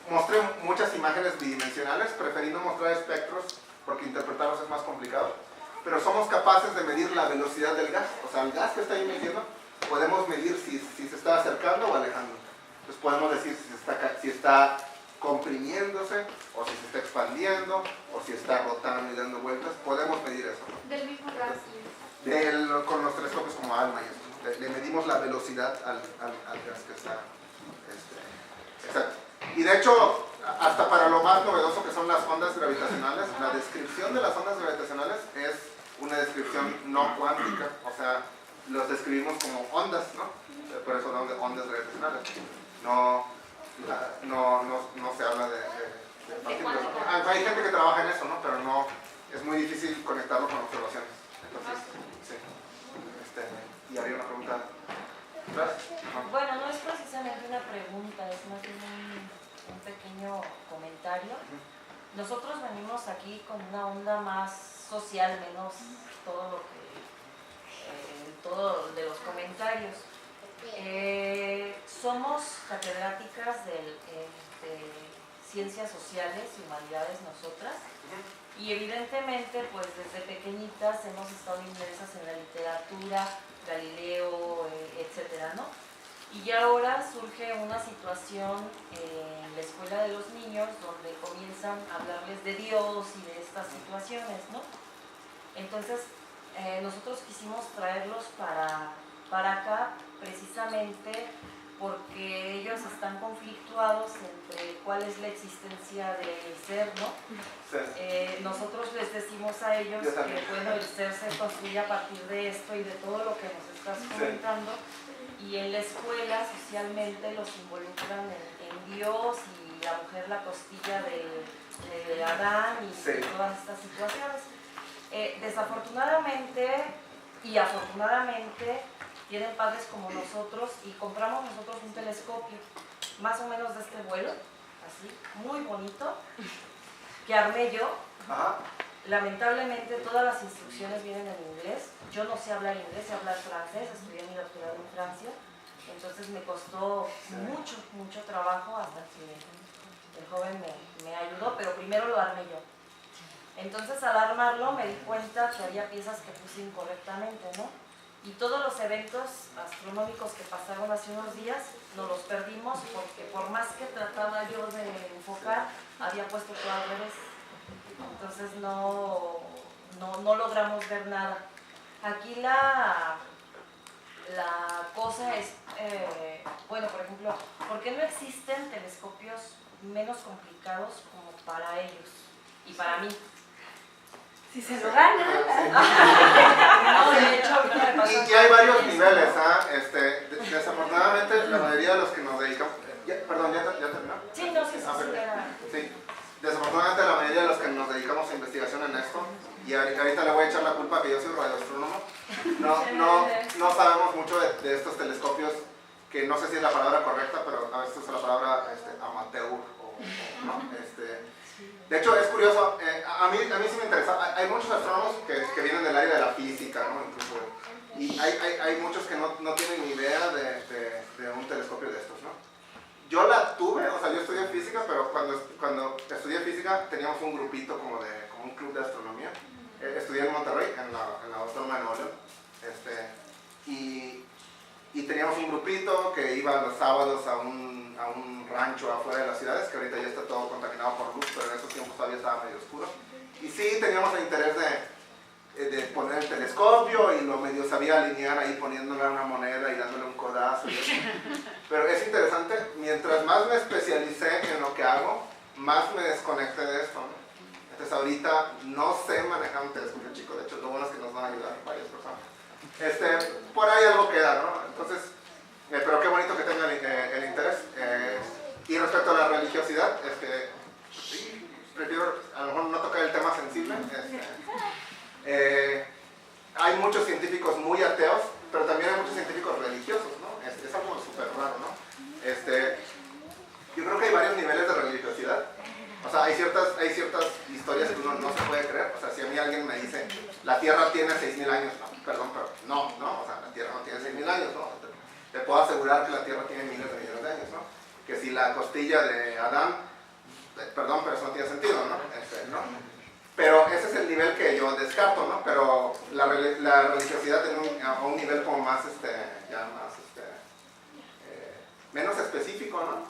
mostré muchas imágenes bidimensionales, preferindo mostrar espectros porque interpretarlos es más complicado, pero somos capaces de medir la velocidad del gas, o sea, el gas que está ahí metiendo, podemos medir si se está acercando o alejando. Entonces podemos decir si está comprimiéndose, o si se está expandiendo, o si está rotando y dando vueltas, podemos medir eso, ¿no? Del mismo gas. Con los telescopios como ALMA y eso, ¿no? Le medimos la velocidad al gas que está. Exacto. Y de hecho, hasta para lo más novedoso que son las ondas gravitacionales, la descripción de las ondas gravitacionales es una descripción no cuántica, o sea, los describimos como ondas, ¿no? Por eso hablamos de ondas gravitacionales. No se habla de partículas. Hay gente que trabaja en eso, ¿no? Pero no, es muy difícil conectarlo con observaciones. Entonces, sí. Y había una pregunta. Bueno, no es precisamente una pregunta, es más bien un pequeño comentario. Nosotros venimos aquí con una onda más social, menos todo de los comentarios. Somos catedráticas de ciencias sociales y humanidades nosotras, y evidentemente pues desde pequeñitas hemos estado inmersas en la literatura, Galileo, etcétera, ¿no? Y ya ahora surge una situación en la escuela de los niños donde comienzan a hablarles de Dios y de estas situaciones, ¿no? Entonces nosotros quisimos traerlos para acá precisamente porque ellos están conflictuados entre cuál es la existencia del ser, ¿no? Sí. Nosotros les decimos a ellos que bueno, el ser se construye a partir de esto y de todo lo que nos estás comentando, sí. Y en la escuela socialmente los involucran en Dios y la mujer la costilla de Adán y sí. Todas estas situaciones. Desafortunadamente y afortunadamente tienen padres como nosotros y compramos nosotros un telescopio más o menos de este vuelo, así, muy bonito, que armé yo. Ajá. Lamentablemente todas las instrucciones vienen en inglés. Yo no sé hablar inglés, sé hablar francés, estudié mi doctorado en Francia, entonces me costó mucho trabajo hasta que el joven me ayudó, pero primero lo armé yo. Entonces al armarlo me di cuenta que había piezas que puse incorrectamente, ¿no? Y todos los eventos astronómicos que pasaron hace unos días nos los perdimos porque por más que trataba yo de enfocar, había puesto todo al revés. Entonces no logramos ver nada. Aquí la cosa es, bueno, por ejemplo, ¿por qué no existen telescopios menos complicados como para ellos y para mí? Si se lo ganan. No, de hecho, ahorita me pasó. Y hay varios niveles, ¿ah? Desafortunadamente, la mayoría de los que nos dedicamos. Perdón, ¿ya terminó? Sí, no, sí. Sí. Desafortunadamente, la mayoría de los que nos dedicamos a investigación en esto, y ahorita le voy a echar la culpa que yo soy radioastrónomo, no sabemos mucho de estos telescopios, que no sé si es la palabra correcta, pero a veces usa la palabra amateur, ¿no? De hecho, es curioso, a mí sí me interesa, hay muchos astrónomos que vienen del área de la física, ¿no? Incluso hay muchos que no tienen ni idea de un telescopio de estos, ¿no? Yo la tuve, o sea, yo estudié física, pero cuando estudié física teníamos un grupito como un club de astronomía. Estudié en Monterrey, en la Autónoma de Nuevo León. Y teníamos un grupito que iba los sábados a un rancho afuera de las ciudades, que ahorita ya está todo contaminado por luz, pero en esos tiempos todavía estaba medio oscuro. Y sí, teníamos el interés de poner el telescopio y lo medio sabía alinear ahí poniéndole una moneda y dándole un codazo. Pero es interesante, mientras más me especialicé en lo que hago, más me desconecté de esto, ¿no? Entonces ahorita no sé manejar un telescopio chico, de hecho lo bueno es que nos van a ayudar varias personas. Por ahí algo queda, ¿no? Entonces, pero qué bonito que tengan el interés. Y respecto a la religiosidad, sí, prefiero a lo mejor no tocar el tema sensible. Hay muchos científicos muy ateos, pero también hay muchos científicos religiosos, ¿no? Es algo súper raro, ¿no? Yo creo que hay varios niveles de religiosidad. O sea, hay ciertas historias que uno no se puede creer. O sea, si a mí alguien me dice, la Tierra tiene 6.000 años, no, perdón, pero no, o sea, la Tierra no tiene 6.000 años, ¿no? Te puedo asegurar que la Tierra tiene miles de millones de años, ¿no? Que si la costilla de Adán, perdón, pero eso no tiene sentido, ¿no? Pero ese es el nivel que yo descarto, ¿no? Pero la religiosidad a un nivel como más, ya más, menos específico, ¿no?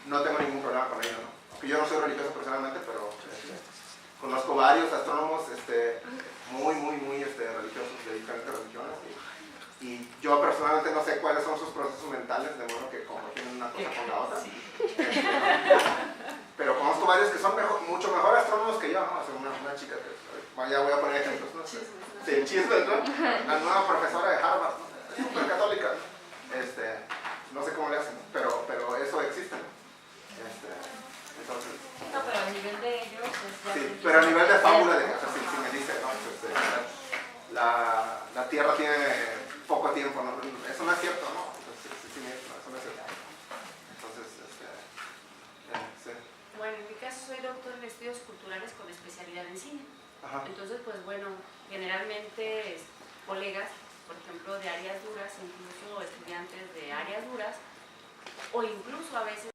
No tengo ningún problema con ello, ¿no? Aunque yo no soy religioso personalmente, pero conozco varios astrónomos muy religiosos de diferentes religiones y yo personalmente no sé cuáles son sus procesos mentales, de modo que compaginan una cosa con la otra. Pero conozco varios que son mucho mejor astrónomos que yo, ¿no? O sea, una chica que, ya voy a poner ejemplos, ¿no? Sí, chismes, ¿no? La nueva profesora de Harvard, ¿no? Es súper católica, ¿no? No sé cómo le hacen, pero eso existe, ¿no? Entonces, no, pero a nivel de ellos sí, pero a nivel de fábula, si me dice, ¿no? La Tierra tiene poco tiempo, ¿no? Eso no es cierto, ¿no? Entonces, sí, eso no es cierto. Entonces, sí. Bueno, en mi caso soy doctor en estudios culturales con especialidad en cine. Ajá. Entonces, pues bueno, generalmente colegas, por ejemplo, de áreas duras, incluso estudiantes de áreas duras, o incluso a veces